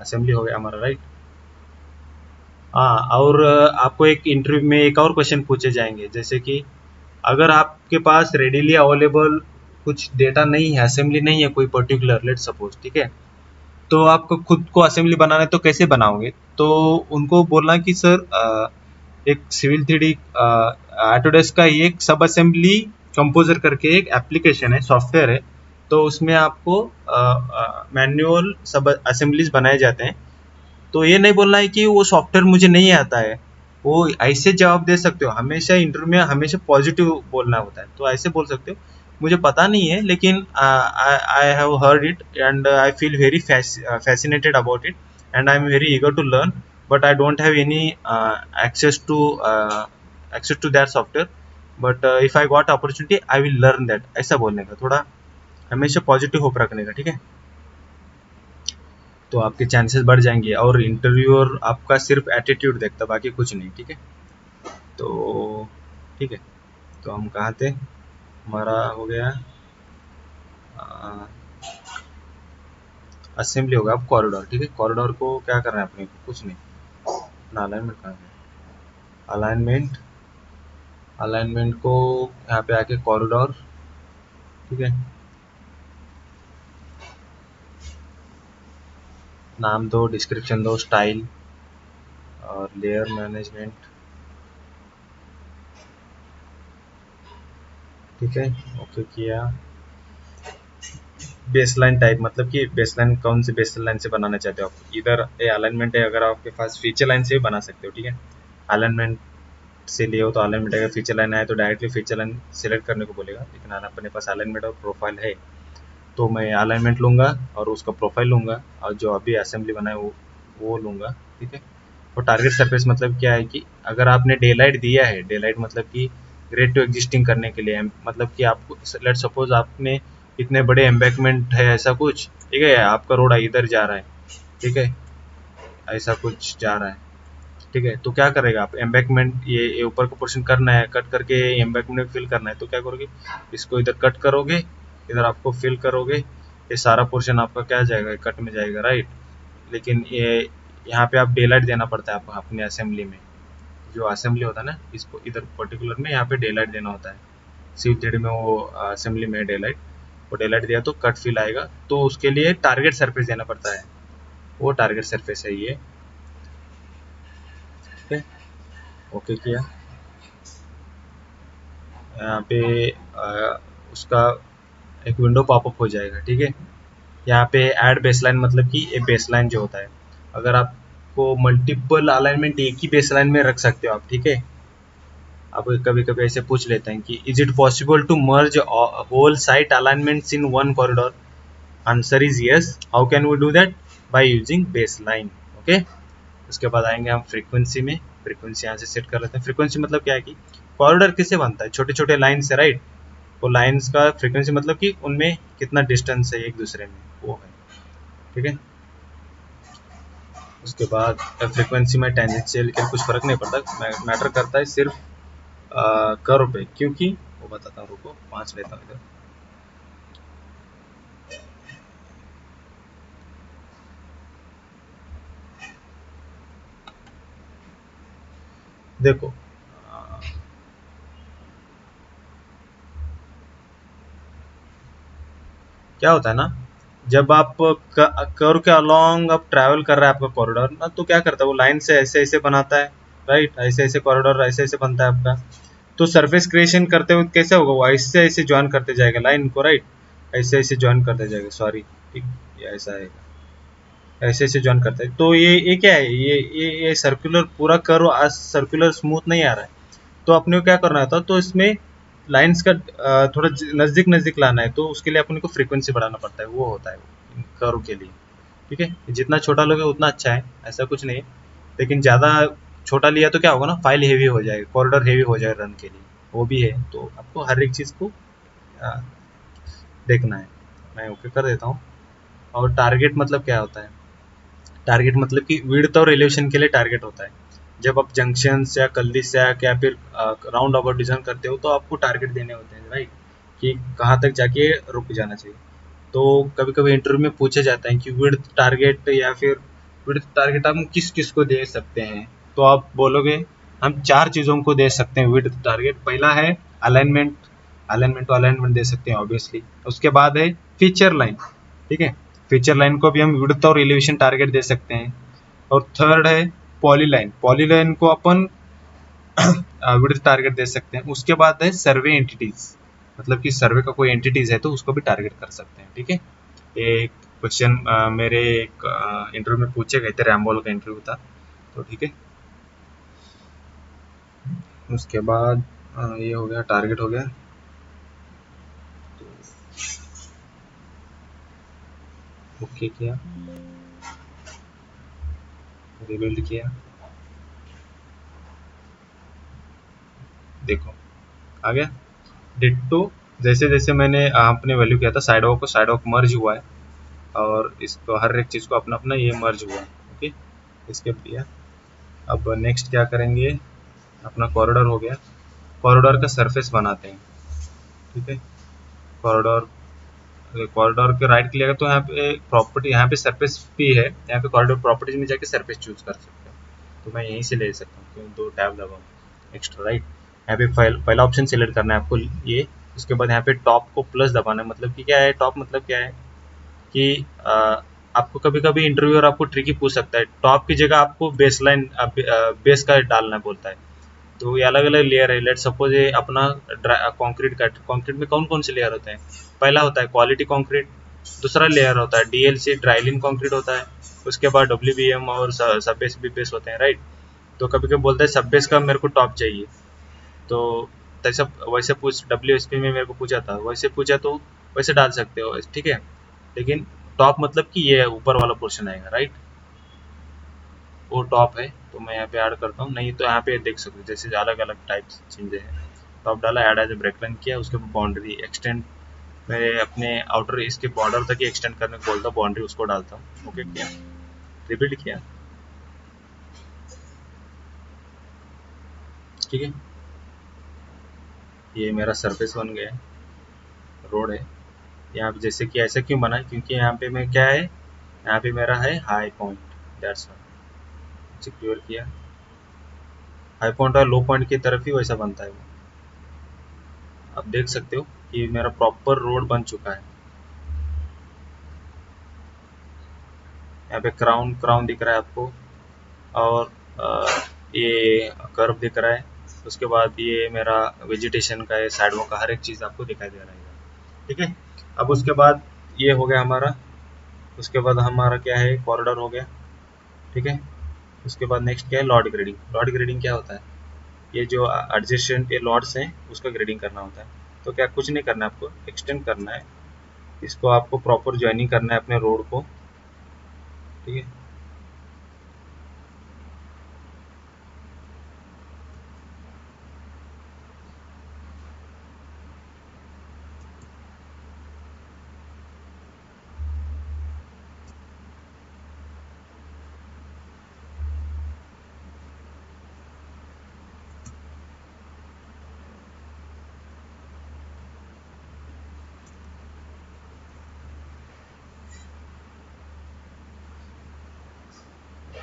असेंबली हो गया हमारा, राइट। हाँ, और आपको एक इंटरव्यू में एक और क्वेश्चन पूछे जाएंगे, जैसे कि अगर आपके पास रेडीली अवेलेबल कुछ डेटा नहीं है, असेंबली नहीं है कोई पर्टिकुलर, लेट सपोज, ठीक है, तो आपको खुद को असेंबली बनाना है तो कैसे बनाओगे, तो उनको बोलना कि सर एक सिविल 3D ऑटोडेस्क का ही एक सब असेंबली कंपोजर करके एक एप्लीकेशन है, सॉफ्टवेयर है, तो उसमें आपको मैनुअल सब असेंबलीज बनाए जाते हैं। तो ये नहीं बोलना है कि वो सॉफ्टवेयर मुझे नहीं आता है, वो ऐसे जवाब दे सकते हो, हमेशा इंटरव्यू में हमेशा पॉजिटिव बोलना होता है, तो ऐसे बोल सकते हो, मुझे पता नहीं है लेकिन I have heard it and I feel very fascinated about it and I am very eager to learn, but I don't have any access to that software, but if I got opportunity I will learn that, ऐसा बोलने का, थोड़ा हमेशा positive hope रखने का, ठीक है। तो आपके चांसेस बढ़ जाएंगे, और इंटरव्यूअर आपका सिर्फ एटीट्यूड देखता, बाकी कुछ नहीं, ठीक है। तो ठीक है, तो हम कहाँ थे, हमारा हो गया असेंबली होगा, अब कॉरिडोर, ठीक है। कॉरिडोर को क्या करना है अपने को, कुछ नहीं, अपना अलाइनमेंट कहाँ है, अलाइनमेंट, अलाइनमेंट को यहाँ पे आके कॉरिडोर, ठीक है, नाम दो, डिस्क्रिप्शन दो, स्टाइल, और लेयर मैनेजमेंट, ठीक है, ओके किया। बेसलाइन टाइप, मतलब कि बेसलाइन कौन से बेसलाइन से बनाना चाहते हो आप। इधर ये अलाइनमेंट है, अगर आपके पास फीचर लाइन से भी बना सकते हो, ठीक है। अलाइनमेंट से लिए हो तो अलाइनमेंट, अगर फीचर लाइन आए तो डायरेक्टली फीचर लाइन सेलेक्ट करने को बोलेगा, लेकिन अपने पास अलाइनमेंट और प्रोफाइल है तो मैं अलाइनमेंट लूँगा और उसका प्रोफाइल लूँगा, और जो अभी असेंबली बना है वो लूँगा, ठीक है। और टारगेट सरफेस मतलब क्या है कि अगर आपने डे लाइट दिया है, डे लाइट मतलब कि ग्रेड टू एग्जिस्टिंग करने के लिए, मतलब कि आपको लेट सपोज आपने इतने बड़े एम्बैकमेंट है ऐसा कुछ, ठीक है, आपका रोड इधर जा रहा है, ठीक है, ऐसा कुछ जा रहा है, ठीक है, तो क्या करेगा आप, एम्बैकमेंट ये ऊपर का पोर्शन करना है, कट करके एम्बैकमेंट में फिल करना है, तो क्या करोगे, इसको इधर कट करोगे, इधर आपको फिल करोगे, ये सारा पोर्शन आपका क्या जाएगा, कट में जाएगा, राइट। लेकिन ये यहाँ पे आप डे लाइट देना पड़ता है आपको अपने असेंबली में, जो असेंबली होता है ना, इसको इधर पर्टिकुलर में यहाँ पे डे लाइट देना होता है। सिर्फ जेड में वो असेंबली में डे लाइट, वो डे लाइट दिया तो कट फिल आएगा, तो उसके लिए टारगेट सरफेस देना पड़ता है, वो टारगेट सरफेस है ये, ठीक है। ओके किया, यहाँ पे उसका एक विंडो पॉपअप हो जाएगा, ठीक है। यहाँ पे ऐड बेसलाइन मतलब कि ये बेसलाइन जो होता है, अगर आपको मल्टीपल अलाइनमेंट एक ही बेसलाइन में रख सकते हो आप, ठीक है। आप कभी कभी ऐसे पूछ लेते हैं कि is it possible to merge whole site alignments in one corridor, answer is yes. How can we do that, by using baseline, okay. उसके बाद आएंगे हम फ्रीक्वेंसी में, फ्रीक्वेंसी यहाँ से सेट कर लेते हैं। फ्रीक्वेंसी मतलब क्या है कि कॉरिडोर किससे बनता है, छोटे छोटे लाइन से, राइट। वो लाइंस का फ्रीक्वेंसी मतलब कि उनमें कितना डिस्टेंस है एक दूसरे में, वो है, ठीक है। उसके बाद फ्रीक्वेंसी में टेंजेंशियल के कुछ फर्क नहीं पड़ता, मैटर करता है सिर्फ कर्व पे, क्योंकि वो बताता हूँ, रुको 5 लेता हूँ इधर। देखो क्या होता है ना, जब आप कर्व के अलोंग आप ट्रैवल कर रहा है आपका कॉरिडोर ना, तो क्या करता है वो लाइन से ऐसे ऐसे बनाता है, राइट, ऐसे ऐसे कॉरिडोर ऐसे ऐसे बनता है आपका। तो सरफेस क्रिएशन करते हुए कैसे होगा, वो ऐसे ऐसे ज्वाइन करते जाएगा लाइन को, राइट, ऐसे ऐसे ज्वाइन करते जाएगा, सॉरी, ठीक, ये ऐसा आएगा, ऐसे ऐसे ज्वाइन करता है। तो ये क्या है, ये सर्कुलर पूरा कर्व आज सर्कुलर स्मूथ नहीं आ रहा है, तो अपने को क्या करना था, तो इसमें लाइंस का थोड़ा नज़दीक नज़दीक लाना है, तो उसके लिए अपने को फ्रीक्वेंसी बढ़ाना पड़ता है, वो होता है कर्व के लिए, ठीक है। जितना छोटा लोगे उतना अच्छा है, ऐसा कुछ नहीं है, लेकिन ज़्यादा छोटा लिया तो क्या होगा ना, फाइल हेवी हो जाएगा, कॉरिडोर हेवी हो जाएगा रन के लिए, वो भी है, तो आपको हर एक चीज़ को अ, देखना है। मैं ओके कर देता हूँ। और टारगेट मतलब क्या होता है, टारगेट मतलब कि विड्थ और एलिवेशन के लिए टारगेट होता है। जब आप जंक्शन या कल्दिश या फिर राउंड अबाउट डिजाइन करते हो तो आपको टारगेट देने होते हैं, राइट, कि कहाँ तक जाके रुक जाना चाहिए। तो कभी कभी इंटरव्यू में पूछे जाता है कि विड्थ टारगेट या फिर विड्थ टारगेट हम किस किस को दे सकते हैं, तो आप बोलोगे हम 4 चीज़ों को दे सकते हैं विड्थ टारगेट। पहला है अलाइनमेंट, अलाइनमेंट टू अलाइनमेंट दे सकते हैं ऑब्वियसली। उसके बाद है फीचर लाइन, ठीक है, फीचर लाइन को भी हम विड्थ और एलिवेशन टारगेट दे सकते हैं। और थर्ड है पॉलीलाइन, पॉलीलाइन को अपन विड्थ टारगेट दे सकते हैं। उसके बाद है सर्वे एंटिटीज, मतलब कि सर्वे का कोई एंटिटीज है तो उसको भी टारगेट कर सकते हैं, ठीक है। ये क्वेश्चन मेरे एक इंटरव्यू में पूछे गए थे, रैम्बोल का इंटरव्यू था, तो ठीक है। उसके बाद ये हो गया, टारगेट हो गया, ओके किया, रिबिल्ड किया, देखो आ गया डिट्टो। जैसे जैसे मैंने अपने वैल्यू किया था साइड वॉक को, साइड वॉक मर्ज हुआ है, और इसको हर एक चीज़ को अपना अपना ये मर्ज हुआ है, ओके, इसके दिया। अब नेक्स्ट क्या करेंगे, अपना कॉरिडोर हो गया, कॉरिडोर का सरफेस बनाते हैं, ठीक है। कॉरिडोर, कॉरिडोर के राइट क्लिक तो यहाँ पे प्रॉपर्टी, यहाँ पे सरफेस भी है, यहाँ पे कॉरिडोर प्रॉपर्टीज में जाके सरफेस चूज कर सकते हो, तो मैं यहीं से ले सकता हूँ, क्यों 2 टैब दबाऊँ एक्स्ट्रा, राइट। यहाँ पे पहला ऑप्शन सिलेक्ट करना है आपको ये। उसके बाद यहाँ पे टॉप को प्लस दबाना है, मतलब कि क्या है टॉप, मतलब क्या है कि आपको कभी कभी इंटरव्यूअर आपको ट्रिकी पूछ सकता है, टॉप की जगह आपको बेसलाइन बेस का डालना बोलता है। तो ये अलग अलग लेयर है, लेट सपोज ये अपना कंक्रीट का, कंक्रीट में कौन कौन से लेयर होते हैं, पहला होता है क्वालिटी कंक्रीट, दूसरा लेयर होता है डीएलसी, ड्राइलिन कंक्रीट होता है। उसके बाद डब्ल्यूबीएम और सब बेस बी बेस होते हैं, राइट। तो कभी कभी बोलते हैं सब बेस का मेरे को टॉप चाहिए, तो तैसा वैसे पूछ डब्ल्यूएसपी में मेरे को पूछा था, वैसे पूछा तो वैसे डाल सकते हो, ठीक है। लेकिन टॉप मतलब कि ये ऊपर वाला पोर्शन आएगा, राइट, वो टॉप है। तो मैं यहाँ पे ऐड करता हूँ, नहीं तो यहाँ पे देख सकते हो जैसे अलग अलग टाइप्स चीज़ें हैं। टॉप डाला, add as a break line किया, उसके बाद बाउंड्री एक्सटेंड, मैं अपने आउटर इसके बॉर्डर तक ही एक्सटेंड करने को बोलता हूँ, बाउंड्री उसको डालता हूँ। ओके किया, रिपीट किया, ठीक है। ये मेरा सरफेस बन गया है, रोड है। यहाँ पे जैसे कि ऐसा क्यों बना है, क्योंकि यहाँ पे मैं क्या है, यहाँ पे मेरा है हाई पॉइंट, दैट्स क्लियर किया। हाई पॉइंट और लो पॉइंट की तरफ ही वैसा बनता है वो। आप देख सकते हो कि मेरा प्रॉपर रोड बन चुका है। यहाँ पे क्राउन क्राउन दिख रहा है आपको, और ये कर्व दिख रहा है। उसके बाद ये मेरा वेजिटेशन का है, साइडों का हर एक चीज़ आपको दिखाई दे रहा है, ठीक है। अब उसके बाद ये हो गया हमारा, उसके बाद हमारा क्या है, कॉरिडोर हो गया, ठीक है। उसके बाद नेक्स्ट क्या है, लॉट ग्रेडिंग। लॉट ग्रेडिंग क्या होता है, ये जो एडजेसेंट ये लॉट्स हैं उसका ग्रेडिंग करना होता है। तो क्या कुछ नहीं करना है, आपको एक्सटेंड करना है इसको, आपको प्रॉपर ज्वाइनिंग करना है अपने रोड को, ठीक है।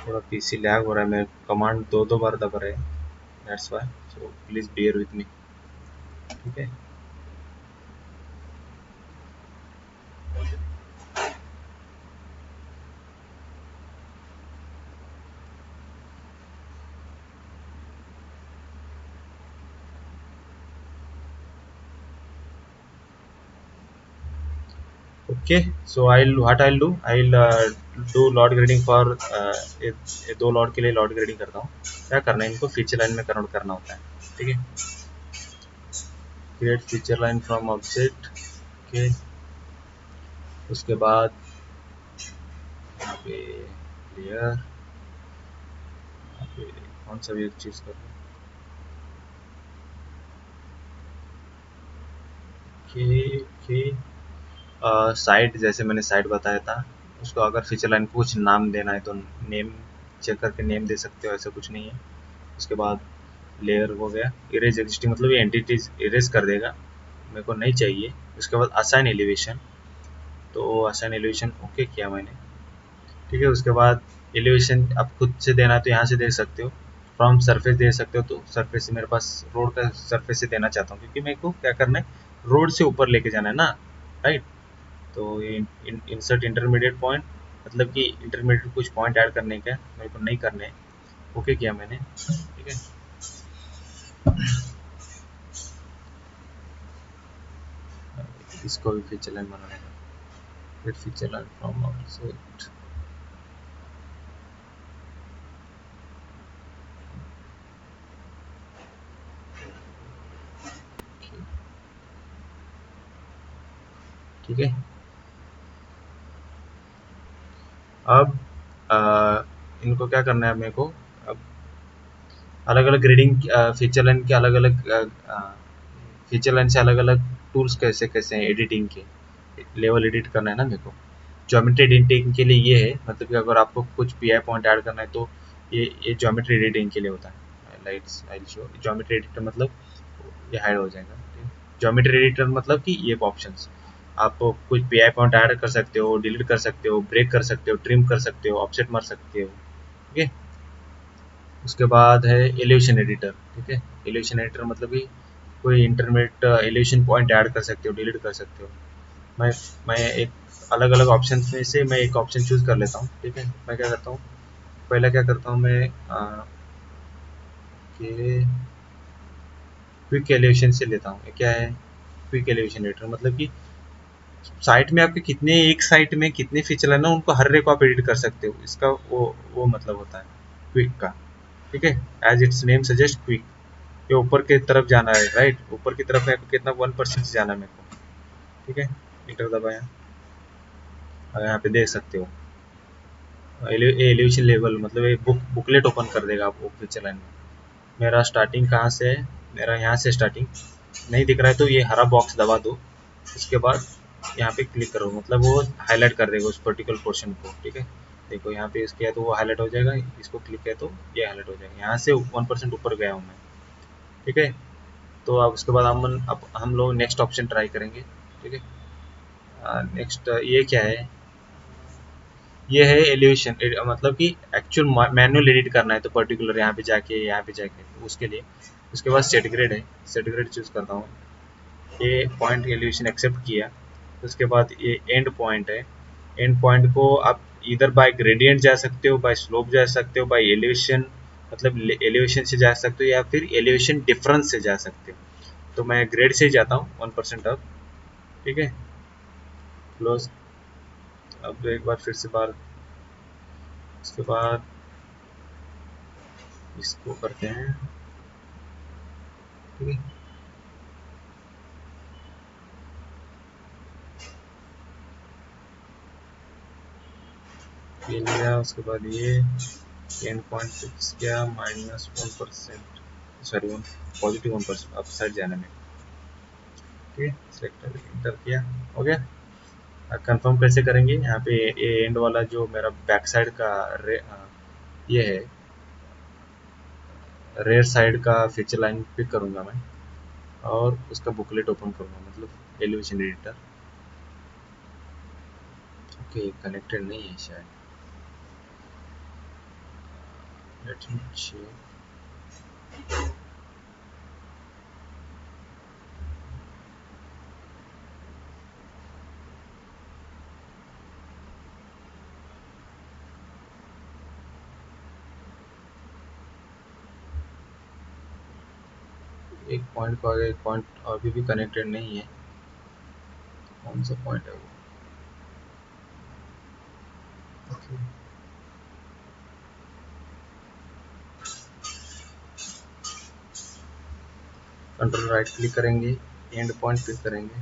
थोड़ा पीसी लैग हो रहा है, मैं कमांड दो दो बार दबा रहे हैं, that's why, so please bear with me, ठीक है। Okay, so I what I do, I do lot grading for, दो लॉट के लिए लॉट ग्रेडिंग करता हूँ। क्या करना है, इनको फीचर लाइन में कन्वर्ट करना होता है, ठीक है। Create feature line from object, okay. उसके बाद यहाँ पे लेयर, यहाँ पे कौन सा भी एक चीज़ कर लो, ओके ओके। साइड, जैसे मैंने साइड बताया था, उसको अगर फीचर लाइन को कुछ नाम देना है तो नेम चेक करके नेम दे सकते हो, ऐसा कुछ नहीं है। उसके बाद लेयर हो गया, इरेज एग्जिस्टिंग मतलब ये एंटिटीज इरेज कर देगा, मेरे को नहीं चाहिए। उसके बाद असाइन एलिवेशन, तो असाइन एलिवेशन ओके किया मैंने, ठीक है। उसके बाद एलिवेशन आप खुद से देना है तो यहाँ से दे सकते हो, फ्रॉम सरफेस दे सकते हो, तो सरफेस से मेरे पास रोड का सरफेस से देना चाहता हूँ, क्योंकि मेरे को क्या करना है, रोड से ऊपर लेके जाना है ना, राइट। तो ये इंसर्ट इंटरमीडिएट पॉइंट, मतलब कि इंटरमीडिएट कुछ पॉइंट ऐड करने का मेरे को नहीं करने हैं, ओके किया मैंने, ठीक है। इसको भी फीचर लाइन बनाना है, फिर फीचर लाइन फ्रॉम ऑब्जेक्ट, ठीक है। अब इनको क्या करना है मेरे को, अब अलग अलग ग्रेडिंग फीचर लाइन के अलग अलग फीचर लाइन से अलग अलग टूल्स कैसे कैसे हैं एडिटिंग के, लेवल एडिट करना है ना मेरे को। ज्योमेट्री एडिटिंग के लिए ये है, मतलब कि अगर आपको कुछ पीआई पॉइंट ऐड करना है तो ये ज्योमेट्री एडिटिंग के लिए होता है। Lights I show geometry editor, मतलब ये हाइड हो जाएगा, ज्योमेट्री एडिटर मतलब कि ये ऑप्शंस, आप कुछ पीआई पॉइंट ऐड कर सकते हो, डिलीट कर सकते हो, ब्रेक कर सकते हो, ट्रिम कर सकते हो, ऑफसेट मार सकते हो, ठीक है। उसके बाद है एलिवेशन एडिटर, ठीक है। एलिवेशन एडिटर मतलब कि कोई इंटरमीडिएट एलिवेशन पॉइंट ऐड कर सकते हो, डिलीट कर सकते हो। मैं मैं एक अलग अलग ऑप्शन में से मैं एक ऑप्शन चूज कर लेता हूँ, ठीक है। मैं क्या करता हूँ, पहले क्या करता हूँ मैं कि क्विक एलिवेशन से लेता हूँ। ये क्या है, क्विक एलिवेशन एडिटर मतलब कि साइट में आपके कितने, एक साइट में कितने फीचर है ना, उनको हर रे को आप एडिट कर सकते हो। इसका वो मतलब होता है क्विक का, ठीक है। As its name suggest quick, ये ऊपर की तरफ जाना है, राइट, ऊपर की तरफ मेरे को कितना 1% से जाना है मेरे को, ठीक है। इंटर दबाया और यहाँ पे देख सकते हो एलिवेशन लेवल, मतलब ये बुकलेट ओपन कर देगा आपको फीचर लाइन में। मेरा स्टार्टिंग कहाँ से है, मेरा यहाँ से स्टार्टिंग नहीं दिख रहा है तो ये हरा बॉक्स दबा दो, उसके बाद यहाँ पे क्लिक करो, मतलब वो हाईलाइट कर देगा उस पर्टिकुलर पोर्शन को, ठीक है। देखो यहाँ पे इसके है तो वो हाईलाइट हो जाएगा, इसको क्लिक किया तो ये हाईलाइट हो जाएगा। यहाँ से 1% ऊपर गया हूँ मैं, ठीक है। तो अब उसके बाद अब हम लोग नेक्स्ट ऑप्शन ट्राई करेंगे, ठीक है। नेक्स्ट ये क्या है, ये है एलिवेशन, मतलब कि एक्चुअल मैनुअल एडिट करना है तो पर्टिकुलर यहाँ पे जाके तो उसके लिए। उसके बाद सेट ग्रेड है, सेट ग्रेड चूज करता हूँ। ये पॉइंट एलिवेशन एक्सेप्ट किया, उसके बाद ये एंड पॉइंट है। एंड पॉइंट को आप इधर बाय ग्रेडियंट जा सकते हो, बाय स्लोप जा सकते हो, बाय एलिवेशन, मतलब एलिवेशन से जा सकते हो या फिर एलिवेशन डिफरेंस से जा सकते हो। तो मैं ग्रेड से ही जाता हूँ 1% अप, ठीक है। क्लोज। अब एक बार फिर से बार, उसके बाद इसको करते हैं, ठीक है। ये लिया, उसके बाद ये 10.6 किया, -1%, सॉरी +1%, अब साइड जाने में, ठीक है। सेलेक्ट इंटर किया, हो गया। कंफर्म कैसे करेंगे, यहाँ पे ये एंड वाला जो मेरा बैक साइड का ये है, रेयर साइड का फीचर लाइन पिक करूँगा मैं, और उसका बुकलेट ओपन करूँगा, मतलब एलिवेशन एडिटर। ओके, कनेक्टेड नहीं है शायद, लेट मी चेक। एक पॉइंट को आगे एक पॉइंट अभी भी कनेक्टेड नहीं है, कौन सा पॉइंट है वो, ओके। कंट्रोल राइट क्लिक करेंगे, एंड पॉइंट क्लिक करेंगे,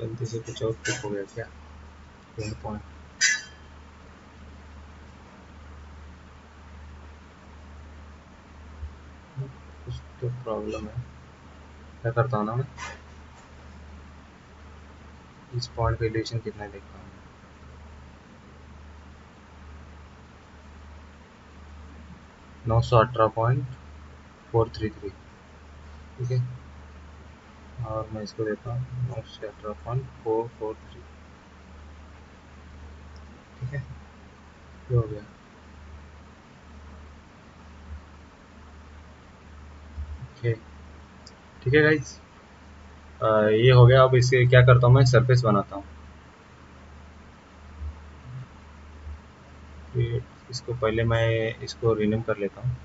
गलती से कुछ और क्लिक हो गया क्या, एंड पॉइंट, कुछ तो प्रॉब्लम है। क्या करता हूँ ना मैं, इस पॉइंट का एलिवेशन कितना देखता हूँ, 918.433, ठीक है। और मैं इसको देता हूँ 918.443, ठीक है। ये हो गया, ओके, ठीक है गाइज। ये हो गया। अब इसे क्या करता हूँ, मैं सरफेस बनाता हूँ। इसको पहले मैं इसको रिनेम कर लेता हूँ,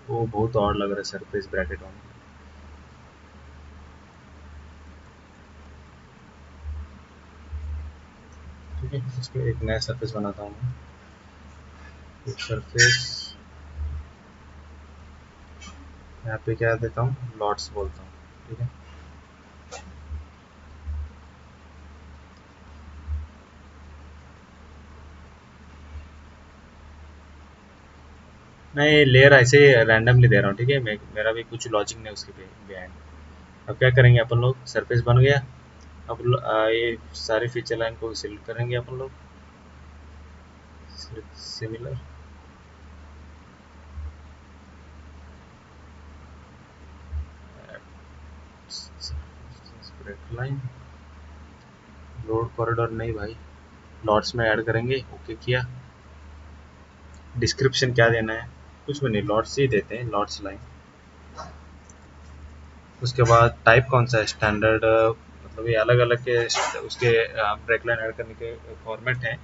वो बहुत और लग रहा है सरफेस ब्रैकेट ऑन, ठीक है। इसको एक नया सरफेस बनाता हूँ मैं, एक सरफेस, यहाँ पे क्या देता हूँ, लॉट्स बोलता हूँ, ठीक है। मैं ये लेयर ऐसे रैंडमली दे रहा हूँ, ठीक है। मेरा भी कुछ लॉजिक नहीं उसके बिहाइंड। अब क्या करेंगे अपन लोग, सरफेस बन गया। अब ये सारे फीचर लाइन को सिलेक्ट करेंगे अपन लोग, सिमिलर, लाइन, रोड कॉरिडोर नहीं भाई, लॉट्स में ऐड करेंगे, ओके किया। डिस्क्रिप्शन क्या देना है, कुछ भी नहीं, लॉट्स ही देते हैं, लॉट्स लाइन। उसके बाद टाइप कौन सा है, स्टैंडर्ड, मतलब ये अलग अलग के उसके ब्रेक लाइन ऐड करने के फॉर्मेट हैं,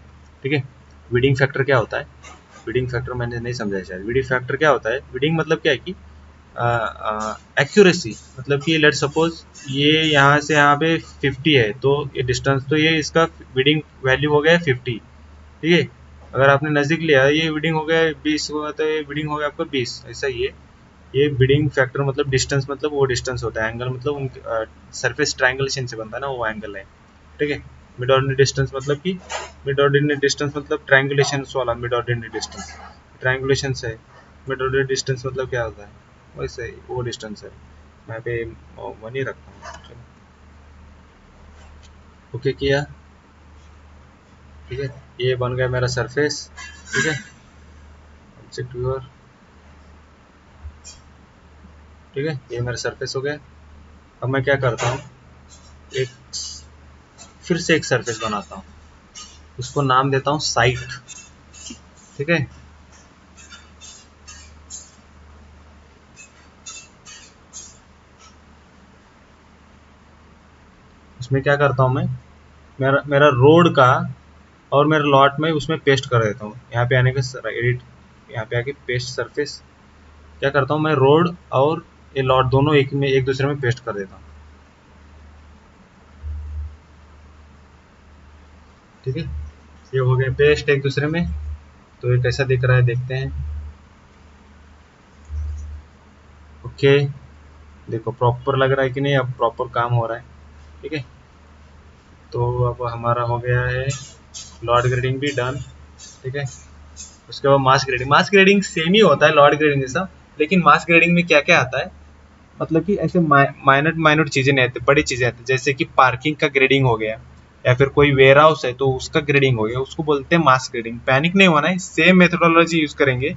ठीक है। वीडिंग फैक्टर क्या होता है, वीडिंग फैक्टर मैंने नहीं समझा शायद। वीडिंग फैक्टर क्या होता है? वीडिंग मतलब क्या है कि एक्यूरेसी, मतलब कि लेट सपोज ये यहाँ से यहाँ पे 50 है, तो ये डिस्टेंस, तो ये इसका वीडिंग वैल्यू हो गया 50, ठीक है। अगर आपने नज़दीक लिया, ये वीडिंग हो गया 20 हुआ, तो ये वीडिंग हो गया आपका 20, ऐसा ही है। ये बिडिंग फैक्टर मतलब डिस्टेंस, मतलब वो डिस्टेंस होता है। एंगल मतलब उनके सरफेस ट्रायंगुलेशन से बनता है ना, वो एंगल है, ठीक है। मिड ऑर्डिनरी डिस्टेंस मतलब कि मिड ऑर्डिनरी डिस्टेंस मतलब ट्रायंगुलेशन वाला मिड ऑर्डिनरी डिस्टेंस, ट्रायंगुलेशन से। मिड ऑर्डिनरी डिस्टेंस मतलब क्या होता है? वैसे ही वो डिस्टेंस है। मैं पे वन ही रखता हूँ, चलो। ओके किया, ठीक है। ये बन गया मेरा सरफेस, ठीक है। ऑब्जेक्ट व्यूअर, ठीक है, ये मेरा सरफेस हो गया। अब मैं क्या करता हूँ, एक फिर से एक सरफेस बनाता हूँ, उसको नाम देता हूँ साइट, ठीक है। इसमें क्या करता हूँ मैं, मेरा मेरा रोड का और मेरा लॉट में उसमें पेस्ट कर देता हूँ। यहाँ पे आने के एडिट, यहाँ पे आके पेस्ट सरफेस, क्या करता हूँ मैं, रोड और ये लॉट दोनों एक दूसरे में पेस्ट कर देता हूँ, ठीक है। ये हो गया पेस्ट एक दूसरे में। तो ये कैसा दिख रहा है देखते हैं। ओके, देखो प्रॉपर लग रहा है कि नहीं, अब प्रॉपर काम हो रहा है, ठीक है। तो अब हमारा हो गया है लॉट ग्रेडिंग भी डन, ठीक है। उसके बाद मास ग्रेडिंग, मास ग्रेडिंग सेम ही होता है लॉट ग्रेडिंग जैसा, लेकिन मास ग्रेडिंग में क्या क्या आता है, मतलब कि ऐसे माइनर माइनर चीजें नहीं आती, बड़ी चीजें आती, जैसे कि पार्किंग का ग्रेडिंग हो गया, या फिर कोई वेयर हाउस है तो उसका ग्रेडिंग हो गया, उसको बोलते हैं मास ग्रेडिंग। पैनिक नहीं होना है, सेम मेथोडोलॉजी यूज करेंगे,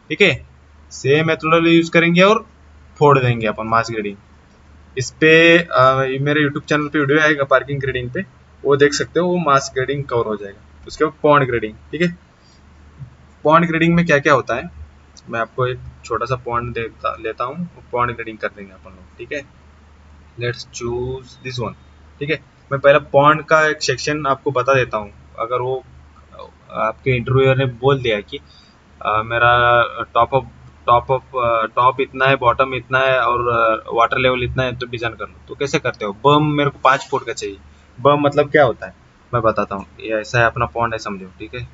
ठीक है। सेम मेथोडोलॉजी यूज करेंगे और फोड़ देंगे अपन मास ग्रेडिंग। इस पे मेरे यूट्यूब चैनल पे वीडियो आएगा पार्किंग ग्रेडिंग पे, वो देख सकते हो, वो मास ग्रेडिंग कवर हो जाएगा। उसके बाद पॉन्ड ग्रेडिंग, ठीक है। पॉन्ड ग्रेडिंग में क्या क्या होता है, मैं आपको एक छोटा सा पॉइंट लेता हूँ, पॉइंट ग्रेडिंग कर देंगे अपन लोग, ठीक है। लेट्स चूज दिस वन, ठीक है। मैं पहले पॉइंट का एक सेक्शन आपको बता देता हूँ। अगर वो आपके इंटरव्यूअर ने बोल दिया कि मेरा टॉप अप टॉप इतना है, बॉटम इतना है और वाटर लेवल इतना है, तो डिजाइन कर लो। तो कैसे करते हो, बम मेरे को 5 फुट का चाहिए। बम मतलब क्या होता है मैं बताता हूँ, ये ऐसा है, अपना पॉन्ड है समझो, ठीक है।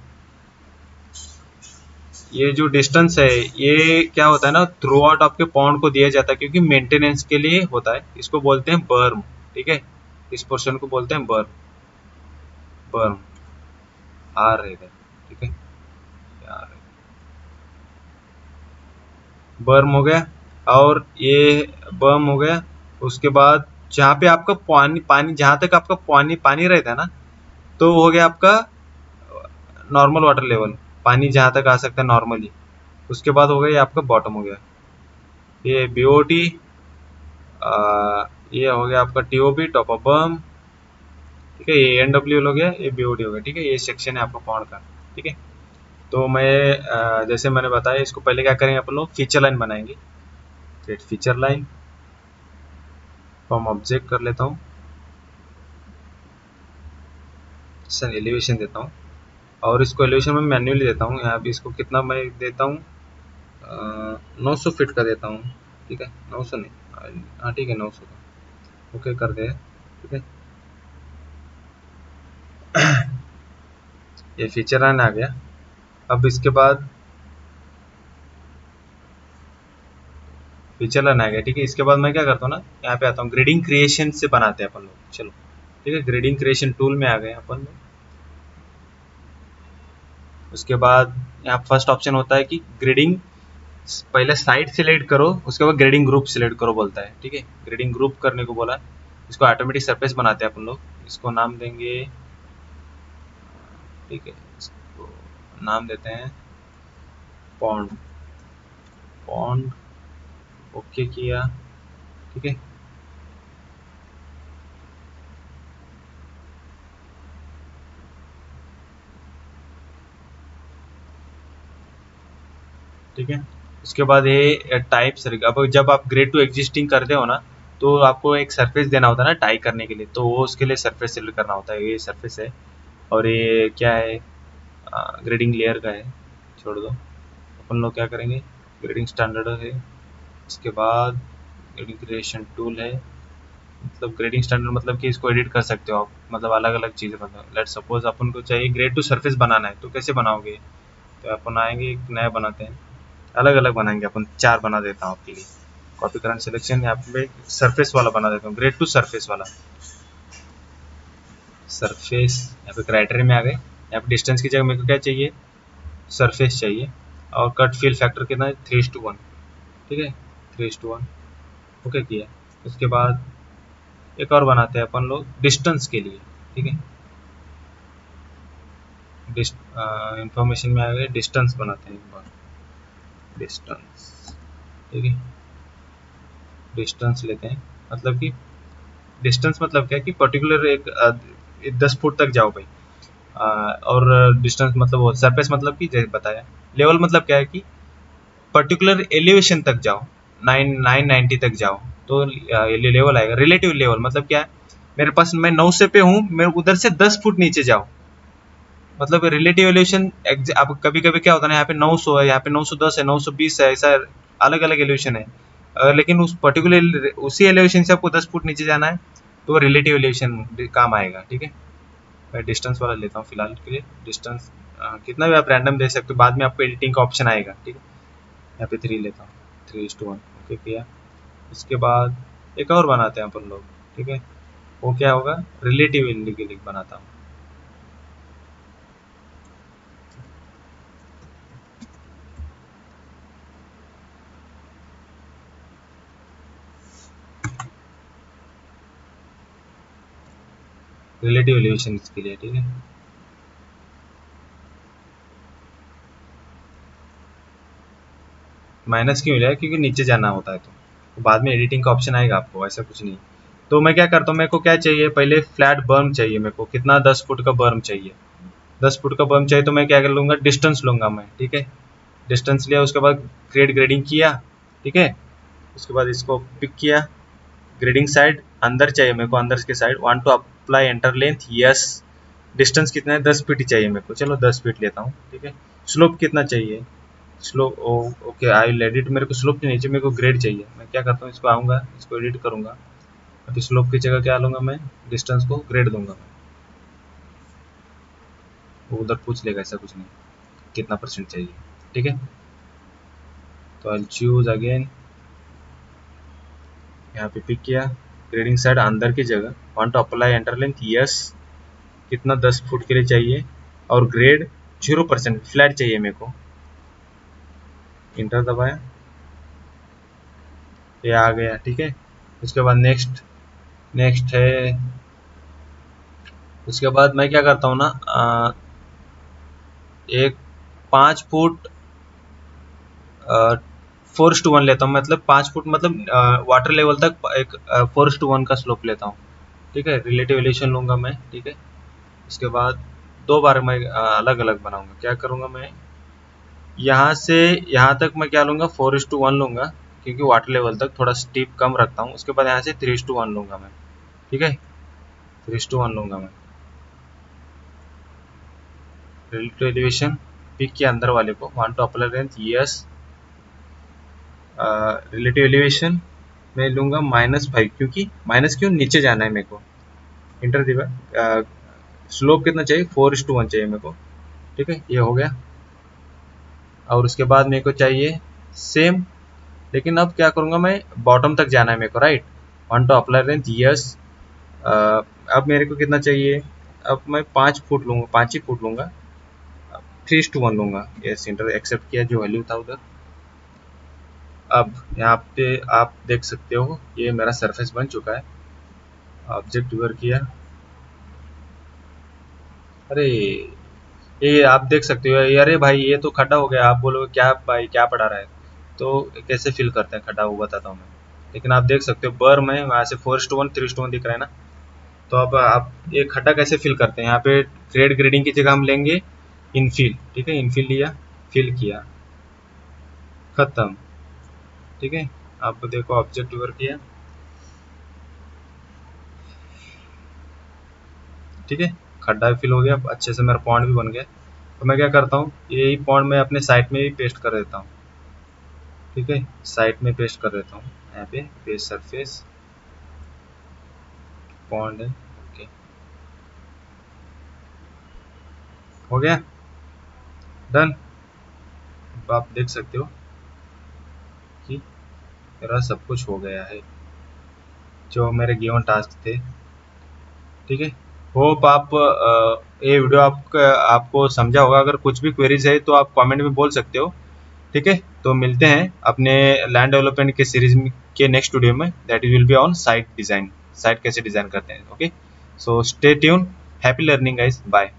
ये जो डिस्टेंस है, ये क्या होता है ना, थ्रू आउट आपके पॉन्ड को दिया जाता है, क्योंकि मेंटेनेंस के लिए होता है। इसको बोलते हैं बर्म, ठीक है। इस पोर्शन को बोलते हैं बर्म, बर्म आर है इधर, ठीक है। यार, बर्म हो गया, और ये बर्म हो गया। उसके बाद जहाँ पे आपका पानी पानी जहाँ तक आपका पानी पानी रहता है ना, तो हो गया आपका नॉर्मल वाटर लेवल, पानी जहाँ तक आ सकता है नॉर्मली। उसके बाद हो गया ये आपका बॉटम हो गया, ये बीओटी, ये हो गया आपका टीओपी, टॉप ऑफ बर्म, ठीक है। ये एनडब्ल्यू हो गया, ये बीओटी हो गया, ठीक है। ये सेक्शन है आपका पॉन्ड का, ठीक है। तो मैं जैसे मैंने बताया, इसको पहले क्या करेंगे अपन लोग, फीचर लाइन बनाएंगे। Create feature line, from object कर लेता हूँ, सर एलिवेशन देता हूँ, और इसको एलिवेशन में मैन्युअली देता हूँ। यहाँ पे इसको कितना मैं देता हूँ, 900 फीट का देता हूँ, ठीक है। 900 नहीं, हाँ ठीक है, 900 का ओके कर दे, ठीक है। ये फीचर लाइन आ गया। अब इसके बाद फीचर लाइन आ गया, ठीक है। इसके बाद मैं क्या करता हूँ ना, यहाँ पे आता हूँ, ग्रेडिंग क्रिएशन से बनाते हैं अपन लोग, चलो, ठीक है। ग्रेडिंग क्रिएशन टूल में आ गए अपन लोग। उसके बाद यहाँ फर्स्ट ऑप्शन होता है कि ग्रेडिंग, पहले साइट सिलेक्ट करो, उसके बाद ग्रेडिंग ग्रुप सिलेक्ट करो बोलता है, ठीक है। ग्रेडिंग ग्रुप करने को बोला। इसको ऑटोमेटिक सरफेस बनाते हैं अपन लोग, इसको नाम देंगे, ठीक है। इसको नाम देते हैं पॉन्ड, पॉन्ड, ओके किया, ठीक है। ठीक है। उसके बाद ये टाइप्स, अब जब आप ग्रेड टू एग्जिस्टिंग करते हो ना, तो आपको एक सरफेस देना होता है ना टाई करने के लिए, तो वो उसके लिए सरफेस सिलेक्ट करना होता है। ये सरफेस है, और ये क्या है, ग्रेडिंग लेयर का है, छोड़ दो। अपन लोग क्या करेंगे, ग्रेडिंग स्टैंडर्ड है, उसके बाद ग्रेडिंग क्रिएशन टूल है, मतलब ग्रेडिंग स्टैंडर्ड मतलब कि इसको एडिट कर सकते हो आप, मतलब अलग अलग चीज़ें, मतलब लेट सपोज अपन को चाहिए ग्रेड टू सरफेस बनाना है, तो कैसे बनाओगे, तो अपन आएंगे एक नया बनाते हैं, अलग अलग बनाएंगे अपन, 4 बना देता हूँ आपके लिए। कॉपी करंट सिलेक्शन, यहाँ पे सरफेस वाला बना देता हूँ, ग्रेड टू सरफेस वाला, सरफेस। यहाँ पे क्राइटेरिया में आ गए, यहाँ पे डिस्टेंस की जगह मेरे को क्या चाहिए, सरफेस चाहिए, और कट फील फैक्टर कितना है, 3:1, ठीक है, 3:1, ओके किया। उसके बाद एक और बनाते हैं अपन लोग डिस्टेंस के लिए, ठीक है, इंफॉर्मेशन में आ गए, डिस्टेंस बनाते हैं एक बार, डिस्टेंस, ठीक है, डिस्टेंस लेते हैं, मतलब कि डिस्टेंस मतलब क्या है कि पर्टिकुलर एक 10 फुट तक जाओ भाई, और डिस्टेंस मतलब वो सरफेस मतलब कि जैसे बताया, लेवल मतलब क्या है कि पर्टिकुलर एलिवेशन तक जाओ, 990 तक जाओ, तो ये लेवल आएगा। रिलेटिव लेवल मतलब क्या है, मेरे पास मैं 900 पे हूँ, मेरे उधर से 10 फुट नीचे जाओ, मतलब रिलेटिव एलिवेशन। अब कभी कभी क्या होता है ना, यहाँ पे 900 है, यहाँ पे 910 है, 920 है, ऐसा अलग अलग एलिवेशन है, लेकिन उस पर्टिकुलर उसी एलिवेशन से आपको 10 फुट नीचे जाना है, तो वो रिलेटिव एलिवेशन काम आएगा, ठीक है। मैं डिस्टेंस वाला लेता हूँ फिलहाल के लिए, डिस्टेंस कितना भी आप रैंडम दे सकते हो, बाद में आपको एडिटिंग का ऑप्शन आएगा, ठीक है। यहाँ पे 3 लेता हूँ, 3:1, ओके किया। इसके बाद एक और बनाते हैं अपन लोग, ठीक है, वो क्या होगा, रिलेटिव के लिए बनाता हूँ, रिलेटिव एलिवेशन के लिए, ठीक है। माइनस क्यों मिला है, क्योंकि नीचे जाना होता है, तो बाद में एडिटिंग का ऑप्शन आएगा आपको, ऐसा कुछ नहीं। तो मैं क्या करता हूँ, मेरे को क्या चाहिए, पहले फ्लैट बर्म चाहिए मेरे को, कितना, 10 फुट का बर्म चाहिए, 10 फुट का बर्म चाहिए, तो मैं क्या कर लूँगा, डिस्टेंस लूँगा मैं, ठीक है, डिस्टेंस लिया, उसके बाद ग्रेडिंग किया, ठीक है। उसके बाद इसको पिक किया, ग्रेडिंग साइड अंदर चाहिए मेरे को, अंदर के side, want to apply enter length, yes. Distance कितना है, 10 फीट ही चाहिए मेरे को, चलो 10 फीट लेता हूँ, ठीक है। स्लोप कितना चाहिए, slope okay, I will edit, मेरे को स्लोप के नीचे मेरे को ग्रेड चाहिए, मैं क्या करता हूँ, इसको आऊँगा, इसको एडिट करूँगा, अभी स्लोप की जगह क्या लूँगा मैं, डिस्टेंस को ग्रेड दूंगा मैं, वो उधर पूछ लेगा, ऐसा कुछ नहीं, कितना परसेंट चाहिए, ठीक है। तो आई चूज अगेन, यहाँ पे पिक किया, ग्रेडिंग साइड अंदर की जगह, want to apply enter length, yes. कितना, 10 फुट के लिए चाहिए, और ग्रेड 0% फ्लैट चाहिए मेरे को, इंटर दबाया, ये आ गया, ठीक है। उसके बाद नेक्स्ट, नेक्स्ट है, उसके बाद मैं क्या करता हूँ ना, एक 5 फुट 4:1 लेता हूँ, मतलब 5 फुट, मतलब वाटर लेवल तक एक 4:1 का स्लोप लेता हूँ, ठीक है, रिलेटिव एलिवेशन लूँगा मैं, ठीक है। उसके बाद 2 बार मैं अलग अलग बनाऊंगा, क्या करूँगा मैं, यहाँ से यहाँ तक मैं क्या लूँगा, 4:1 लूँगा, क्योंकि वाटर लेवल तक थोड़ा स्टीप कम रखता हूँ। उसके बाद यहाँ से 3:1 लूँगा मैं, ठीक है, 3:1 लूँगा मैं, रिलेटिव एलिवेशन पिक के अंदर वाले को, want to apply length, yes. Relative elevation मैं लूँगा -5, क्योंकि माइनस क्यों, नीचे जाना है मेरे को, इंटर दिया। स्लोप कितना चाहिए, 4:1 चाहिए मेरे को, ठीक है, ये हो गया। और उसके बाद मेरे को चाहिए सेम, लेकिन अब क्या करूँगा मैं, बॉटम तक जाना है मेरे को, right, want to apply length, yes. अब मेरे को कितना चाहिए, अब मैं 5 फुट लूँगा, 5 ही फुट लूँगा, 3:1 लूँगा, यस, इंटर एक्सेप्ट किया जो वैल्यू था उधर। अब यहाँ पे आप देख सकते हो, ये मेरा सरफेस बन चुका है, ऑब्जेक्ट व्यूअर किया, अरे ये आप देख सकते हो, अरे भाई ये तो खड्डा हो गया, आप बोलोगे क्या भाई क्या पढ़ा रहा है, तो कैसे फिल करते हैं खड्डा, वो बताता हूँ मैं। लेकिन आप देख सकते हो बर में वहाँ से 4:1 3:1 दिख रहा है ना, तो अब आप ये खड्डा कैसे फिल करते हैं, यहाँ पे ग्रेडिंग की जगह हम लेंगे इनफिल, ठीक है, इनफिल लिया, फिल किया, खत्म, ठीक है। आपको देखो ऑब्जेक्ट व्यूअर किया, ठीक है, खड्डा फिल हो गया, अच्छे से मेरा पॉइंट भी बन गया। तो मैं क्या करता हूँ, यही पॉइंट मैं अपने साइट में भी पेस्ट कर देता हूँ। ठीक है, साइट में पेस्ट कर देता हूँ, यहाँ पे पेस्ट सरफेस पॉइंट है। ओके, हो गया, डन। अब आप देख सकते हो कि मेरा सब कुछ हो गया है जो मेरे गिवन टास्क थे। ठीक है, होप आप ये वीडियो आपको समझा होगा। अगर कुछ भी क्वेरीज है तो आप कमेंट में बोल सकते हो। ठीक है, तो मिलते हैं अपने लैंड डेवलपमेंट के सीरीज के नेक्स्ट वीडियो में, that will be on site design, site कैसे डिजाइन करते हैं। Okay, so stay tune, happy learning guys, bye.